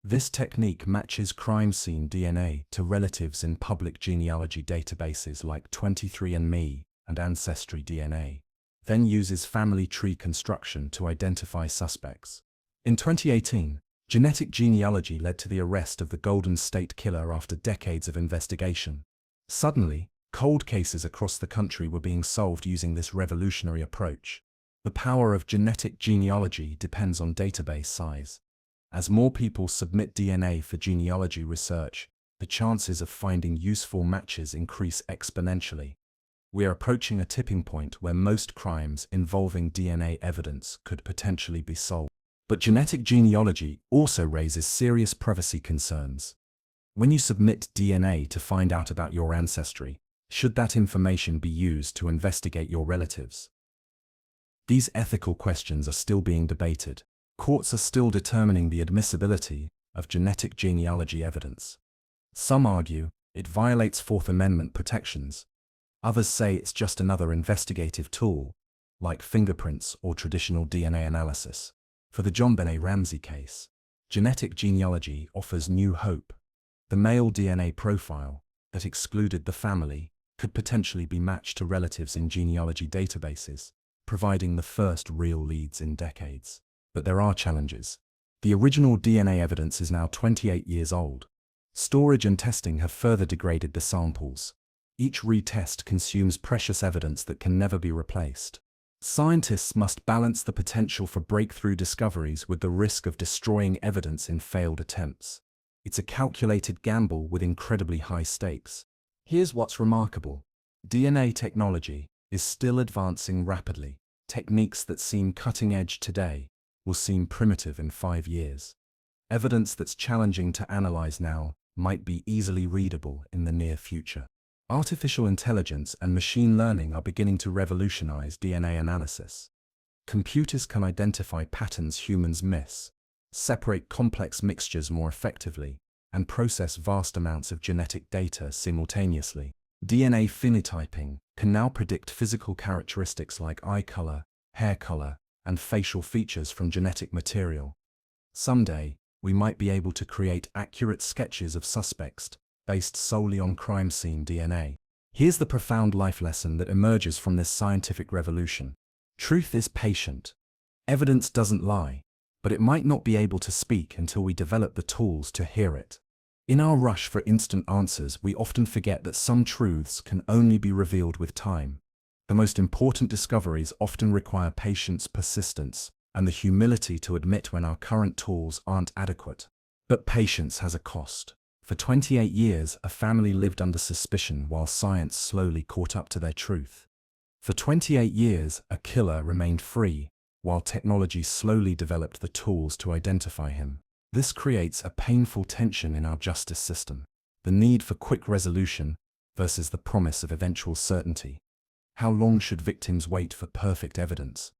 This technique matches crime scene DNA to relatives in public genealogy databases like 23andMe and Ancestry DNA, then uses family tree construction to identify suspects. In 2018, genetic genealogy led to the arrest of the Golden State Killer after decades of investigation. Suddenly, cold cases across the country were being solved using this revolutionary approach. The power of genetic genealogy depends on database size. As more people submit DNA for genealogy research, the chances of finding useful matches increase exponentially. We are approaching a tipping point where most crimes involving DNA evidence could potentially be solved. But genetic genealogy also raises serious privacy concerns. When you submit DNA to find out about your ancestry, should that information be used to investigate your relatives? These ethical questions are still being debated. Courts are still determining the admissibility of genetic genealogy evidence. Some argue it violates Fourth Amendment protections. Others say it's just another investigative tool, like fingerprints or traditional DNA analysis. For the JonBenét Ramsey case, genetic genealogy offers new hope. The male DNA profile that excluded the family could potentially be matched to relatives in genealogy databases, providing the first real leads in decades. But there are challenges. The original DNA evidence is now 28 years old. Storage and testing have further degraded the samples. Each retest consumes precious evidence that can never be replaced. Scientists must balance the potential for breakthrough discoveries with the risk of destroying evidence in failed attempts. It's a calculated gamble with incredibly high stakes. Here's what's remarkable. DNA technology is still advancing rapidly. Techniques that seem cutting edge today will seem primitive in 5 years. Evidence that's challenging to analyze now might be easily readable in the near future. Artificial intelligence and machine learning are beginning to revolutionize DNA analysis. Computers can identify patterns humans miss, separate complex mixtures more effectively, and process vast amounts of genetic data simultaneously. DNA phenotyping can now predict physical characteristics like eye color, hair color, and facial features from genetic material. Someday, we might be able to create accurate sketches of suspects based solely on crime scene DNA. Here's the profound life lesson that emerges from this scientific revolution. Truth is patient. Evidence doesn't lie, but it might not be able to speak until we develop the tools to hear it. In our rush for instant answers, we often forget that some truths can only be revealed with time. The most important discoveries often require patience, persistence, and the humility to admit when our current tools aren't adequate. But patience has a cost. For 28 years, a family lived under suspicion while science slowly caught up to their truth. For 28 years, a killer remained free, while technology slowly developed the tools to identify him. This creates a painful tension in our justice system, the need for quick resolution versus the promise of eventual certainty. How long should victims wait for perfect evidence?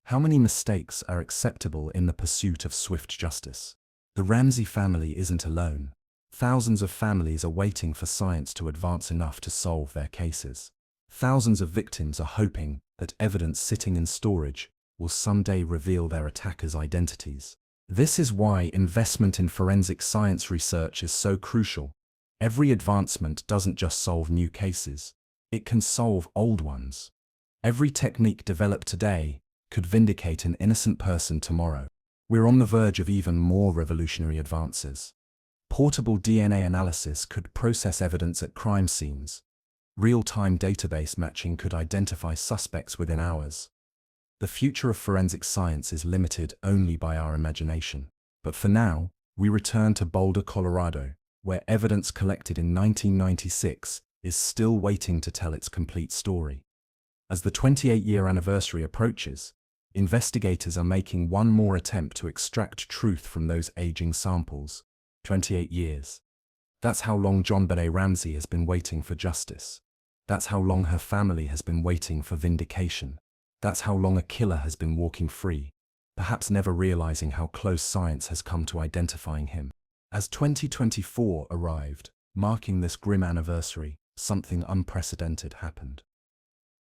How many mistakes are acceptable in the pursuit of swift justice? The Ramsey family isn't alone. Thousands of families are waiting for science to advance enough to solve their cases. Thousands of victims are hoping that evidence sitting in storage will someday reveal their attackers' identities. This is why investment in forensic science research is so crucial. Every advancement doesn't just solve new cases, it can solve old ones. Every technique developed today could vindicate an innocent person tomorrow. We're on the verge of even more revolutionary advances. Portable DNA analysis could process evidence at crime scenes. Real-time database matching could identify suspects within hours. The future of forensic science is limited only by our imagination. But for now, we return to Boulder, Colorado, where evidence collected in 1996 is still waiting to tell its complete story. As the 28-year anniversary approaches, investigators are making one more attempt to extract truth from those aging samples. 28 years. That's how long JonBenét Ramsey has been waiting for justice. That's how long her family has been waiting for vindication. That's how long a killer has been walking free, perhaps never realizing how close science has come to identifying him. As 2024 arrived, marking this grim anniversary, something unprecedented happened.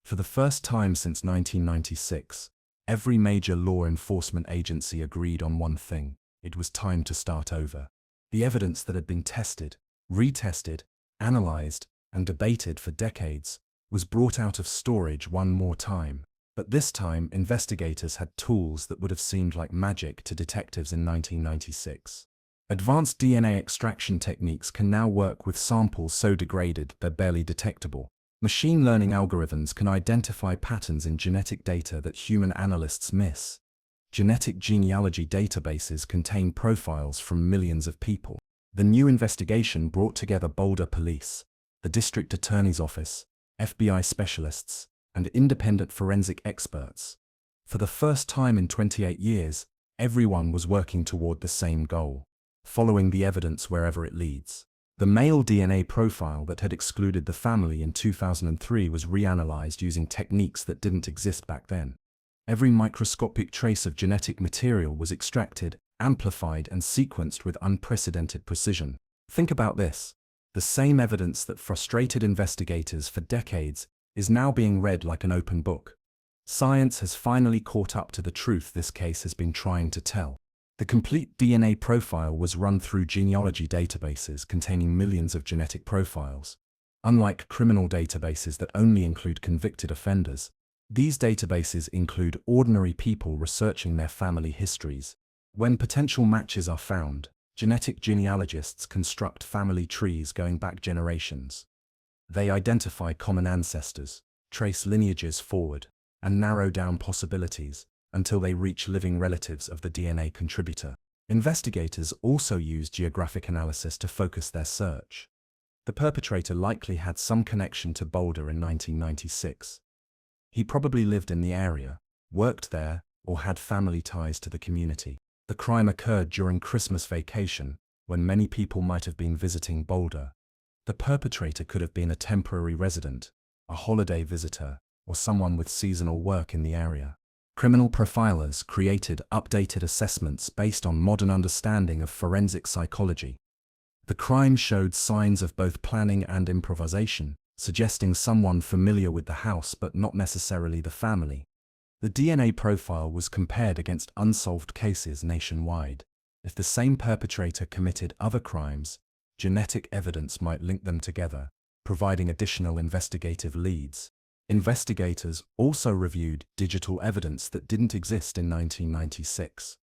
For the first time since 1996, every major law enforcement agency agreed on one thing: it was time to start over. The evidence that had been tested, retested, analyzed, and debated for decades was brought out of storage one more time. But this time, investigators had tools that would have seemed like magic to detectives in 1996. Advanced DNA extraction techniques can now work with samples so degraded they're barely detectable. Machine learning algorithms can identify patterns in genetic data that human analysts miss. Genetic genealogy databases contain profiles from millions of people. The new investigation brought together Boulder Police, the District Attorney's Office, FBI specialists, and independent forensic experts. For the first time in 28 years, everyone was working toward the same goal: following the evidence wherever it leads. The male DNA profile that had excluded the family in 2003 was reanalyzed using techniques that didn't exist back then. Every microscopic trace of genetic material was extracted, amplified, and sequenced with unprecedented precision. Think about this. The same evidence that frustrated investigators for decades is now being read like an open book. Science has finally caught up to the truth this case has been trying to tell. The complete DNA profile was run through genealogy databases containing millions of genetic profiles. Unlike criminal databases that only include convicted offenders, these databases include ordinary people researching their family histories. When potential matches are found, genetic genealogists construct family trees going back generations. They identify common ancestors, trace lineages forward, and narrow down possibilities until they reach living relatives of the DNA contributor. Investigators also use geographic analysis to focus their search. The perpetrator likely had some connection to Boulder in 1996. He probably lived in the area, worked there, or had family ties to the community. The crime occurred during Christmas vacation, when many people might have been visiting Boulder. The perpetrator could have been a temporary resident, a holiday visitor, or someone with seasonal work in the area. Criminal profilers created updated assessments based on modern understanding of forensic psychology. The crime showed signs of both planning and improvisation, suggesting someone familiar with the house but not necessarily the family. The DNA profile was compared against unsolved cases nationwide. If the same perpetrator committed other crimes, genetic evidence might link them together, providing additional investigative leads. Investigators also reviewed digital evidence that didn't exist in 1996.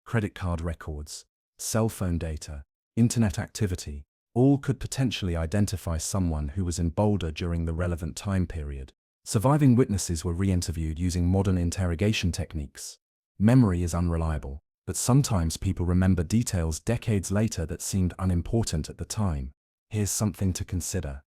Credit card records, cell phone data, internet activity, all could potentially identify someone who was in Boulder during the relevant time period. Surviving witnesses were re-interviewed using modern interrogation techniques. Memory is unreliable, but sometimes people remember details decades later that seemed unimportant at the time. Here's something to consider.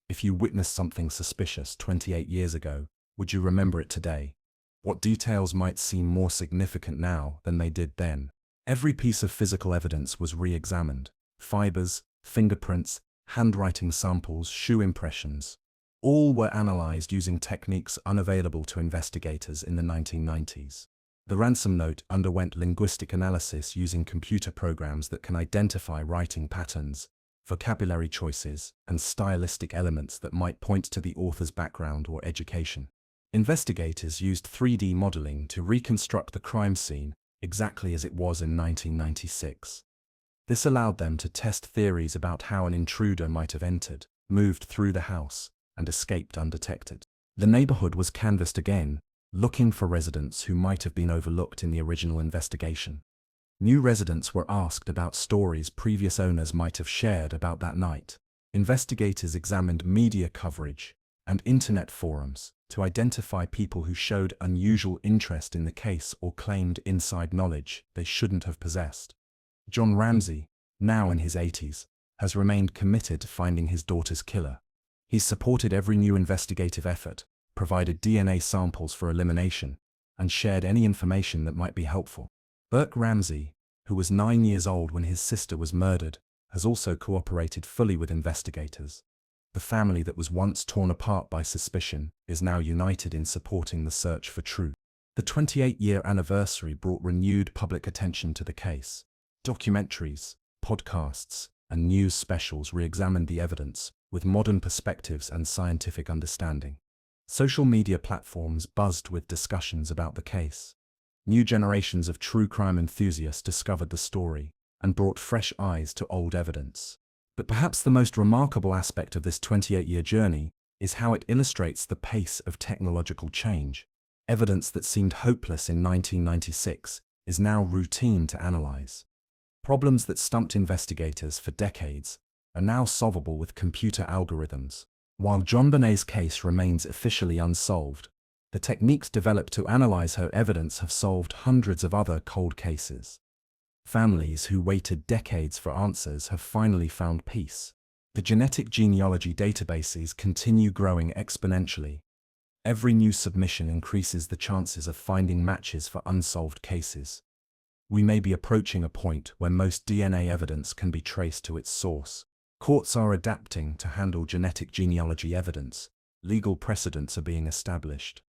If you witnessed something suspicious 28 years ago, would you remember it today? What details might seem more significant now than they did then? Every piece of physical evidence was re-examined. Fibers, fingerprints, handwriting samples, shoe impressions. All were analyzed using techniques unavailable to investigators in the 1990s. The ransom note underwent linguistic analysis using computer programs that can identify writing patterns, vocabulary choices, and stylistic elements that might point to the author's background or education. Investigators used 3D modeling to reconstruct the crime scene exactly as it was in 1996. This allowed them to test theories about how an intruder might have entered, moved through the house, and escaped undetected. The neighborhood was canvassed again, looking for residents who might have been overlooked in the original investigation. New residents were asked about stories previous owners might have shared about that night. Investigators examined media coverage and internet forums to identify people who showed unusual interest in the case or claimed inside knowledge they shouldn't have possessed. John Ramsey, now in his 80s, has remained committed to finding his daughter's killer. He's supported every new investigative effort, provided DNA samples for elimination, and shared any information that might be helpful. Burke Ramsey, who was 9 years old when his sister was murdered, has also cooperated fully with investigators. The family that was once torn apart by suspicion is now united in supporting the search for truth. The 28-year anniversary brought renewed public attention to the case. Documentaries, podcasts, and news specials re-examined the evidence with modern perspectives and scientific understanding. Social media platforms buzzed with discussions about the case. New generations of true crime enthusiasts discovered the story and brought fresh eyes to old evidence. But perhaps the most remarkable aspect of this 28-year journey is how it illustrates the pace of technological change. Evidence that seemed hopeless in 1996 is now routine to analyze. Problems that stumped investigators for decades are now solvable with computer algorithms. While JonBenét's case remains officially unsolved, the techniques developed to analyze her evidence have solved hundreds of other cold cases. Families who waited decades for answers have finally found peace. The genetic genealogy databases continue growing exponentially. Every new submission increases the chances of finding matches for unsolved cases. We may be approaching a point where most DNA evidence can be traced to its source. Courts are adapting to handle genetic genealogy evidence. Legal precedents are being established.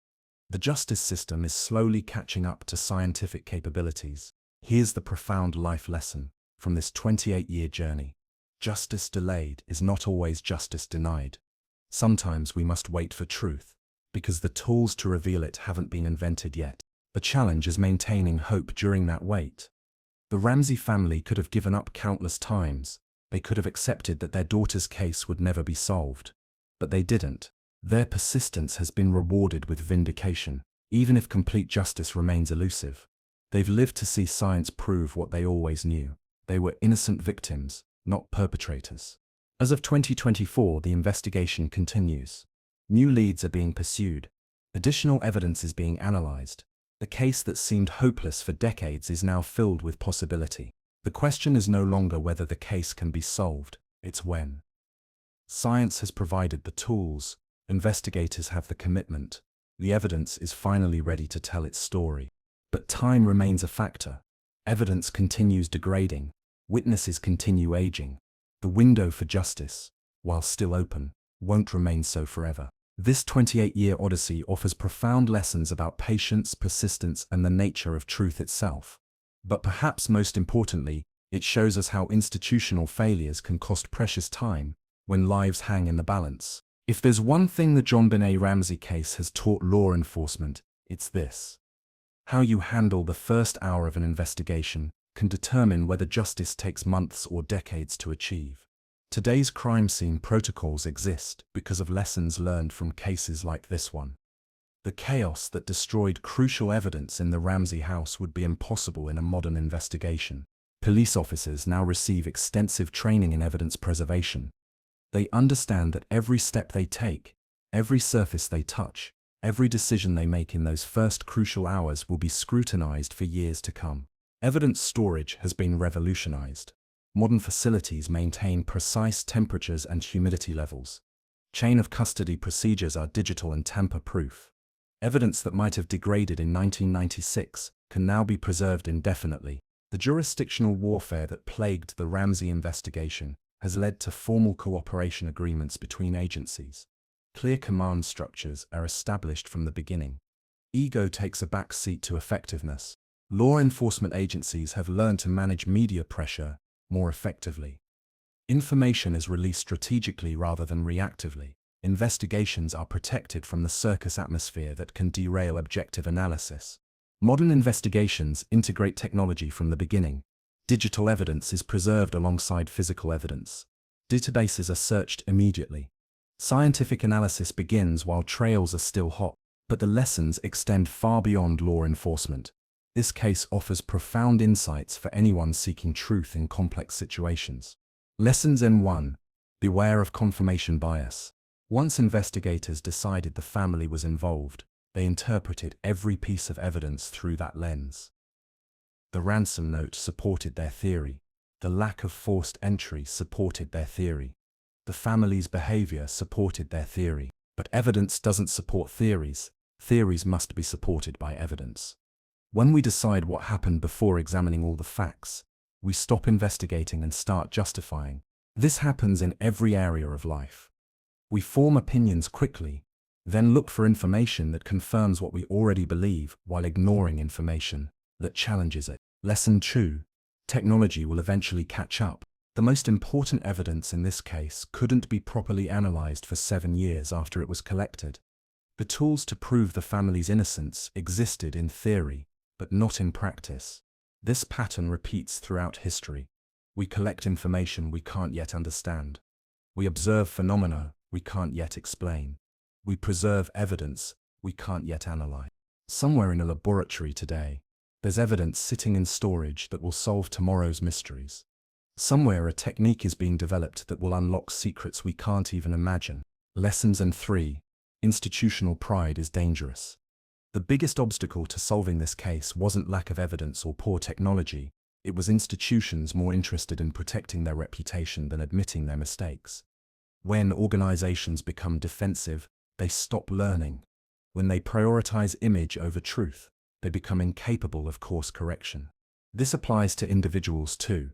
The justice system is slowly catching up to scientific capabilities. Here's the profound life lesson from this 28-year journey. Justice delayed is not always justice denied. Sometimes we must wait for truth, because the tools to reveal it haven't been invented yet. The challenge is maintaining hope during that wait. The Ramsey family could have given up countless times. They could have accepted that their daughter's case would never be solved. But they didn't. Their persistence has been rewarded with vindication, even if complete justice remains elusive. They've lived to see science prove what they always knew. They were innocent victims, not perpetrators. As of 2024, the investigation continues. New leads are being pursued. Additional evidence is being analyzed. The case that seemed hopeless for decades is now filled with possibility. The question is no longer whether the case can be solved, it's when. Science has provided the tools. Investigators have the commitment. The evidence is finally ready to tell its story. But time remains a factor. Evidence continues degrading. Witnesses continue aging. The window for justice, while still open, won't remain so forever. This 28-year odyssey offers profound lessons about patience, persistence, and the nature of truth itself. But perhaps most importantly, it shows us how institutional failures can cost precious time when lives hang in the balance. If there's one thing the JonBenét Ramsey case has taught law enforcement, it's this. How you handle the first hour of an investigation can determine whether justice takes months or decades to achieve. Today's crime scene protocols exist because of lessons learned from cases like this one. The chaos that destroyed crucial evidence in the Ramsey house would be impossible in a modern investigation. Police officers now receive extensive training in evidence preservation. They understand that every step they take, every surface they touch, every decision they make in those first crucial hours will be scrutinized for years to come. Evidence storage has been revolutionized. Modern facilities maintain precise temperatures and humidity levels. Chain of custody procedures are digital and tamper-proof. Evidence that might have degraded in 1996 can now be preserved indefinitely. The jurisdictional warfare that plagued the Ramsey investigation has led to formal cooperation agreements between agencies. Clear command structures are established from the beginning. Ego takes a back seat to effectiveness. Law enforcement agencies have learned to manage media pressure more effectively. Information is released strategically rather than reactively. Investigations are protected from the circus atmosphere that can derail objective analysis. Modern investigations integrate technology from the beginning. Digital evidence is preserved alongside physical evidence. Databases are searched immediately. Scientific analysis begins while trails are still hot, but the lessons extend far beyond law enforcement. This case offers profound insights for anyone seeking truth in complex situations. Lessons in 1. Beware of confirmation bias. Once investigators decided the family was involved, they interpreted every piece of evidence through that lens. The ransom note supported their theory. The lack of forced entry supported their theory. The family's behavior supported their theory. But evidence doesn't support theories. Theories must be supported by evidence. When we decide what happened before examining all the facts, we stop investigating and start justifying. This happens in every area of life. We form opinions quickly, then look for information that confirms what we already believe while ignoring information that challenges it. Lesson 2. Technology will eventually catch up. The most important evidence in this case couldn't be properly analyzed for 7 years after it was collected. The tools to prove the family's innocence existed in theory, but not in practice. This pattern repeats throughout history. We collect information we can't yet understand. We observe phenomena we can't yet explain. We preserve evidence we can't yet analyze. Somewhere in a laboratory today, there's evidence sitting in storage that will solve tomorrow's mysteries. Somewhere a technique is being developed that will unlock secrets we can't even imagine. Lessons in 3. Institutional pride is dangerous. The biggest obstacle to solving this case wasn't lack of evidence or poor technology. It was institutions more interested in protecting their reputation than admitting their mistakes. When organizations become defensive, they stop learning. When they prioritize image over truth, they become incapable of course correction. This applies to individuals too.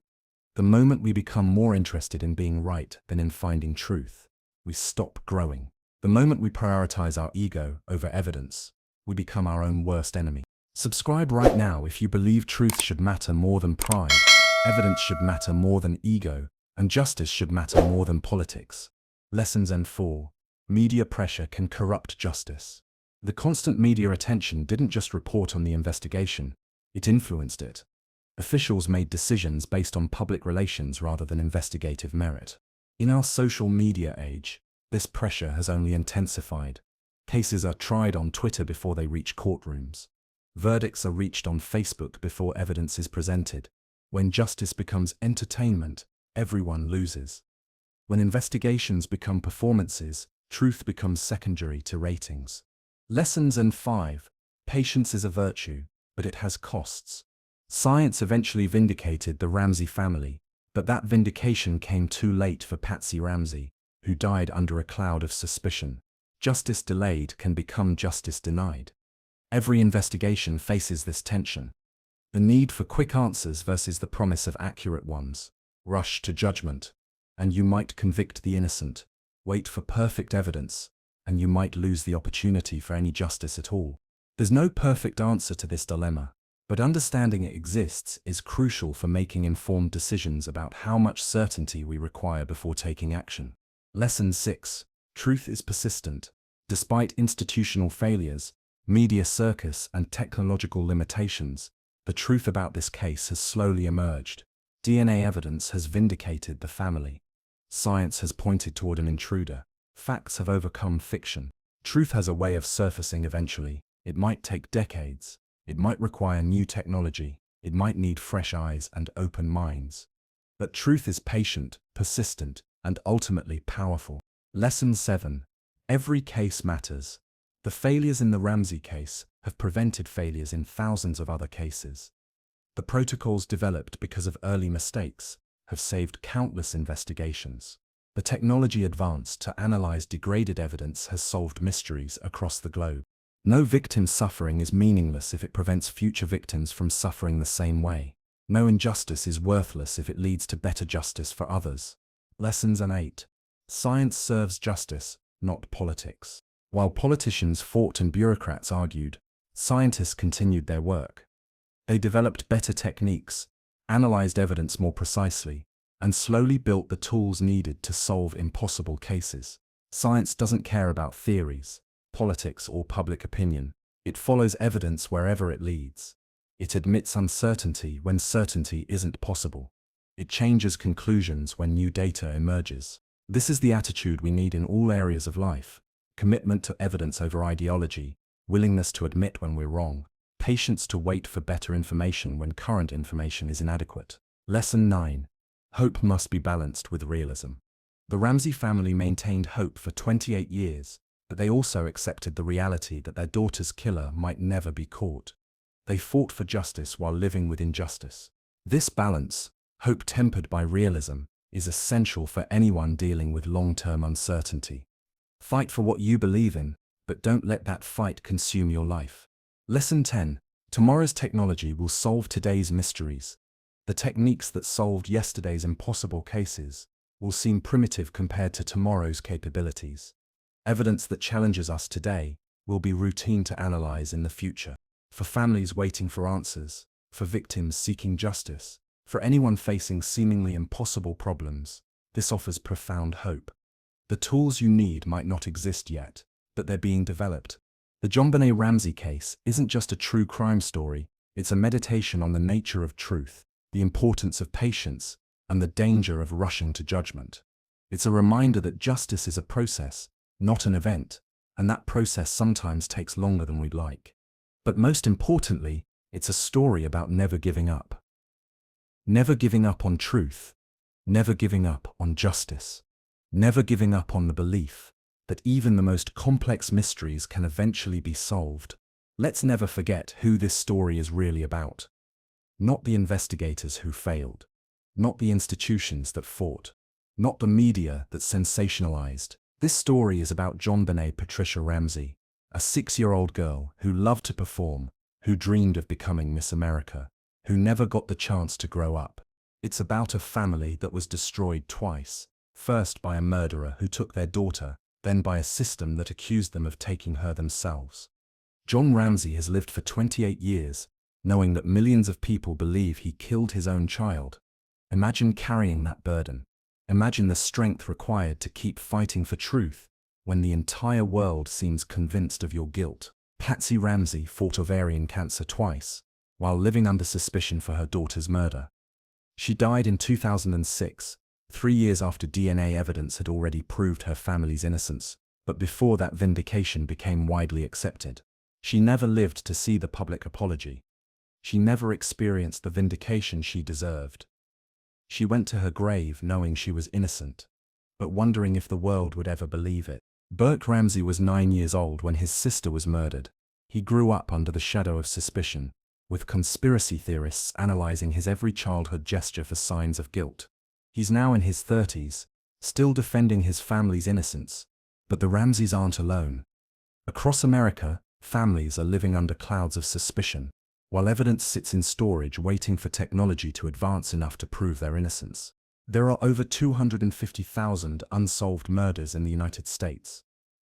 The moment we become more interested in being right than in finding truth, we stop growing. The moment we prioritize our ego over evidence, we become our own worst enemy. Subscribe right now if you believe truth should matter more than pride, evidence should matter more than ego, and justice should matter more than politics. Lessons and 4. Media pressure can corrupt justice. The constant media attention didn't just report on the investigation, it influenced it. Officials made decisions based on public relations rather than investigative merit. In our social media age, this pressure has only intensified. Cases are tried on Twitter before they reach courtrooms. Verdicts are reached on Facebook before evidence is presented. When justice becomes entertainment, everyone loses. When investigations become performances, truth becomes secondary to ratings. Lessons and 5. Patience is a virtue, but it has costs. Science eventually vindicated the Ramsey family, but that vindication came too late for Patsy Ramsey, who died under a cloud of suspicion. Justice delayed can become justice denied. Every investigation faces this tension. The need for quick answers versus the promise of accurate ones. Rush to judgment, and you might convict the innocent. Wait for perfect evidence, and you might lose the opportunity for any justice at all. There's no perfect answer to this dilemma, but understanding it exists is crucial for making informed decisions about how much certainty we require before taking action. Lesson 6. Truth is persistent. Despite institutional failures, media circus, and technological limitations, the truth about this case has slowly emerged. DNA evidence has vindicated the family. Science has pointed toward an intruder. Facts have overcome fiction. Truth has a way of surfacing eventually. It might take decades. It might require new technology. It might need fresh eyes and open minds. But truth is patient, persistent, and ultimately powerful. Lesson 7. Every case matters. The failures in the Ramsey case have prevented failures in thousands of other cases. The protocols developed because of early mistakes have saved countless investigations. The technology advanced to analyze degraded evidence has solved mysteries across the globe. No victim's suffering is meaningless if it prevents future victims from suffering the same way. No injustice is worthless if it leads to better justice for others. Lessons 8. Science serves justice, not politics. While politicians fought and bureaucrats argued, scientists continued their work. They developed better techniques, analyzed evidence more precisely, and slowly built the tools needed to solve impossible cases. Science doesn't care about theories, politics, or public opinion. It follows evidence wherever it leads. It admits uncertainty when certainty isn't possible. It changes conclusions when new data emerges. This is the attitude we need in all areas of life. Commitment to evidence over ideology, willingness to admit when we're wrong, patience to wait for better information when current information is inadequate. Lesson 9. Hope must be balanced with realism. The Ramsey family maintained hope for 28 years, but they also accepted the reality that their daughter's killer might never be caught. They fought for justice while living with injustice. This balance, hope tempered by realism, is essential for anyone dealing with long-term uncertainty. Fight for what you believe in, but don't let that fight consume your life. Lesson 10. Tomorrow's technology will solve today's mysteries. The techniques that solved yesterday's impossible cases will seem primitive compared to tomorrow's capabilities. Evidence that challenges us today will be routine to analyze in the future. For families waiting for answers, for victims seeking justice, for anyone facing seemingly impossible problems, this offers profound hope. The tools you need might not exist yet, but they're being developed. The JonBenét Ramsey case isn't just a true crime story, it's a meditation on the nature of truth, the importance of patience, and the danger of rushing to judgment. It's a reminder that justice is a process, not an event, and that process sometimes takes longer than we'd like. But most importantly, it's a story about never giving up. Never giving up on truth, never giving up on justice, never giving up on the belief that even the most complex mysteries can eventually be solved. Let's never forget who this story is really about. Not the investigators who failed, not the institutions that fought, not the media that sensationalized. This story is about JonBenét Patricia Ramsey, a 6-year-old girl who loved to perform, who dreamed of becoming Miss America, who never got the chance to grow up. It's about a family that was destroyed twice, first by a murderer who took their daughter, then by a system that accused them of taking her themselves. John Ramsey has lived for 28 years, knowing that millions of people believe he killed his own child. Imagine carrying that burden. Imagine the strength required to keep fighting for truth when the entire world seems convinced of your guilt. Patsy Ramsey fought ovarian cancer twice, while living under suspicion for her daughter's murder. She died in 2006, 3 years after DNA evidence had already proved her family's innocence, but before that vindication became widely accepted. She never lived to see the public apology. She never experienced the vindication she deserved. She went to her grave knowing she was innocent, but wondering if the world would ever believe it. Burke Ramsey was 9 years old when his sister was murdered. He grew up under the shadow of suspicion, with conspiracy theorists analyzing his every childhood gesture for signs of guilt. He's now in his 30s, still defending his family's innocence, but the Ramseys aren't alone. Across America, Families are living under clouds of suspicion, while evidence sits in storage waiting for technology to advance enough to prove their innocence. There are over 250,000 unsolved murders in the United States.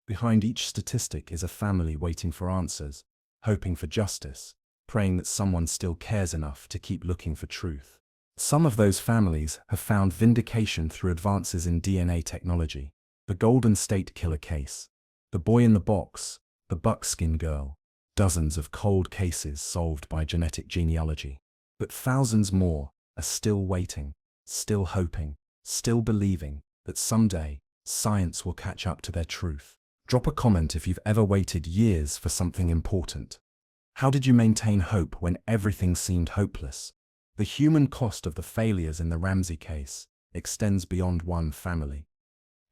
Behind each statistic is a family waiting for answers, hoping for justice, praying that someone still cares enough to keep looking for truth. Some of those families have found vindication through advances in DNA technology. The Golden State Killer case, the boy in the box, the buckskin girl, dozens of cold cases solved by genetic genealogy. But thousands more are still waiting, still hoping, still believing that someday science will catch up to their truth. Drop a comment if you've ever waited years for something important. How did you maintain hope when everything seemed hopeless? The human cost of the failures in the Ramsey case extends beyond one family.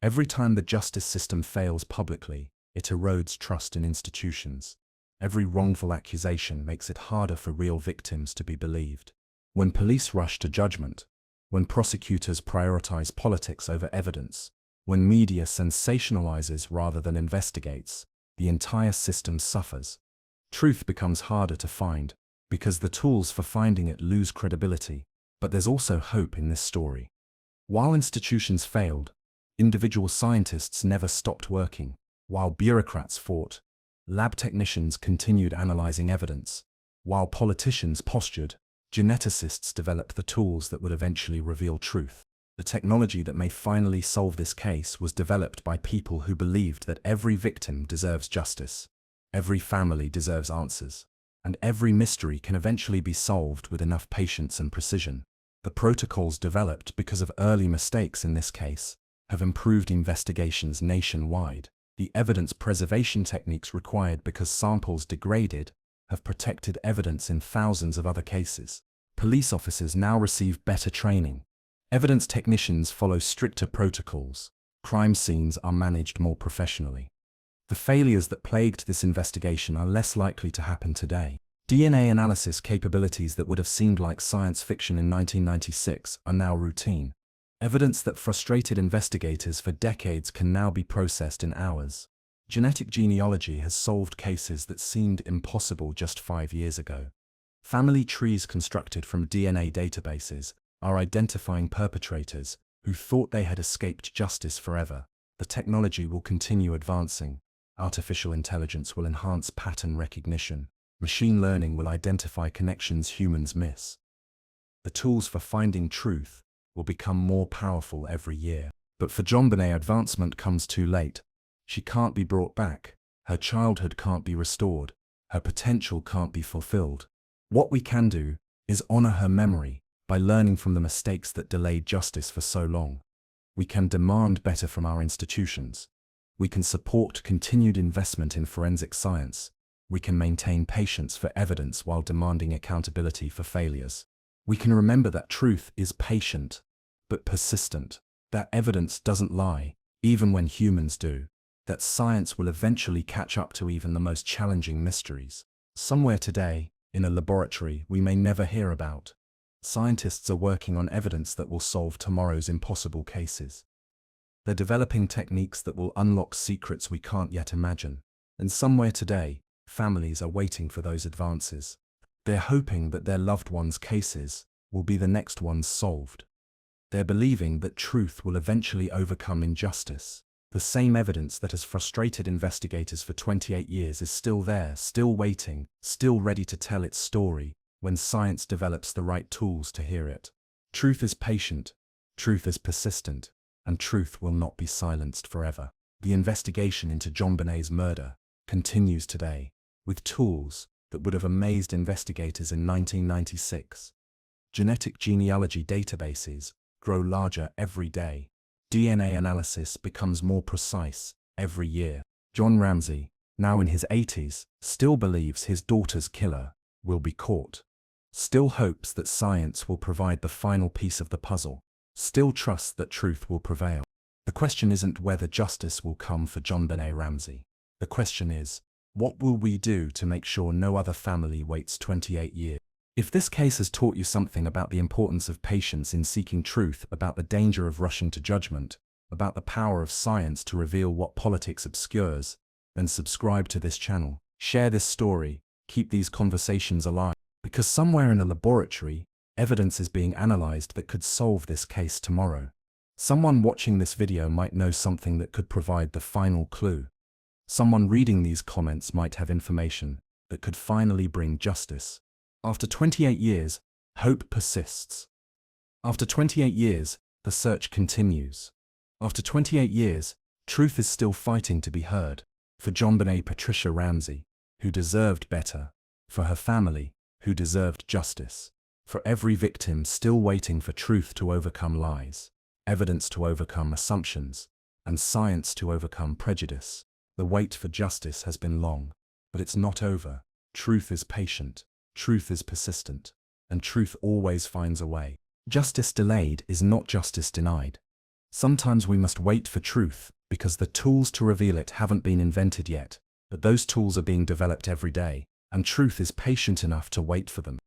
Every time the justice system fails publicly, it erodes trust in institutions. Every wrongful accusation makes it harder for real victims to be believed. When police rush to judgment, when prosecutors prioritize politics over evidence, when media sensationalizes rather than investigates, the entire system suffers. Truth becomes harder to find because the tools for finding it lose credibility. But there's also hope in this story. While institutions failed, individual scientists never stopped working. While bureaucrats fought, lab technicians continued analyzing evidence. While politicians postured, geneticists developed the tools that would eventually reveal truth. The technology that may finally solve this case was developed by people who believed that every victim deserves justice, every family deserves answers, and every mystery can eventually be solved with enough patience and precision. The protocols developed because of early mistakes in this case have improved investigations nationwide. The evidence preservation techniques required because samples degraded have protected evidence in thousands of other cases. Police officers now receive better training. Evidence technicians follow stricter protocols. Crime scenes are managed more professionally. The failures that plagued this investigation are less likely to happen today. DNA analysis capabilities that would have seemed like science fiction in 1996 are now routine. Evidence that frustrated investigators for decades can now be processed in hours. Genetic genealogy has solved cases that seemed impossible just 5 years ago. Family trees constructed from DNA databases are identifying perpetrators who thought they had escaped justice forever. The technology will continue advancing. Artificial intelligence will enhance pattern recognition. Machine learning will identify connections humans miss. The tools for finding truth will become more powerful every year. But for JonBenét, advancement comes too late. She can't be brought back. Her childhood can't be restored. Her potential can't be fulfilled. What we can do is honor her memory by learning from the mistakes that delayed justice for so long. We can demand better from our institutions. We can support continued investment in forensic science. We can maintain patience for evidence while demanding accountability for failures. We can remember that truth is patient, but persistent. That evidence doesn't lie, even when humans do. That science will eventually catch up to even the most challenging mysteries. Somewhere today, in a laboratory we may never hear about, scientists are working on evidence that will solve tomorrow's impossible cases. They're developing techniques that will unlock secrets we can't yet imagine. And somewhere today, families are waiting for those advances. They're hoping that their loved ones' cases will be the next ones solved. They're believing that truth will eventually overcome injustice. The same evidence that has frustrated investigators for 28 years is still there, still waiting, still ready to tell its story when science develops the right tools to hear it. Truth is patient, truth is persistent, and truth will not be silenced forever. The investigation into JonBenét's murder continues today, with tools that would have amazed investigators in 1996. Genetic genealogy databases grow larger every day. DNA analysis becomes more precise every year. John Ramsey, now in his 80s, still believes his daughter's killer will be caught. Still hopes that science will provide the final piece of the puzzle. Still trusts that truth will prevail. The question isn't whether justice will come for JonBenét Ramsey. The question is, what will we do to make sure no other family waits 28 years? If this case has taught you something about the importance of patience in seeking truth, about the danger of rushing to judgment, about the power of science to reveal what politics obscures, then subscribe to this channel, Share this story, keep these conversations alive, because somewhere in a laboratory, evidence is being analyzed that could solve this case tomorrow. Someone watching this video might know something that could provide the final clue. Someone reading these comments might have information that could finally bring justice. After 28 years, hope persists. After 28 years, the search continues. After 28 years, truth is still fighting to be heard. For JonBenét Patricia Ramsey, who deserved better. For her family, who deserved justice. For every victim still waiting for truth to overcome lies, evidence to overcome assumptions, and science to overcome prejudice. The wait for justice has been long, but it's not over. Truth is patient, truth is persistent, and truth always finds a way. Justice delayed is not justice denied. Sometimes we must wait for truth because the tools to reveal it haven't been invented yet, but those tools are being developed every day, and truth is patient enough to wait for them.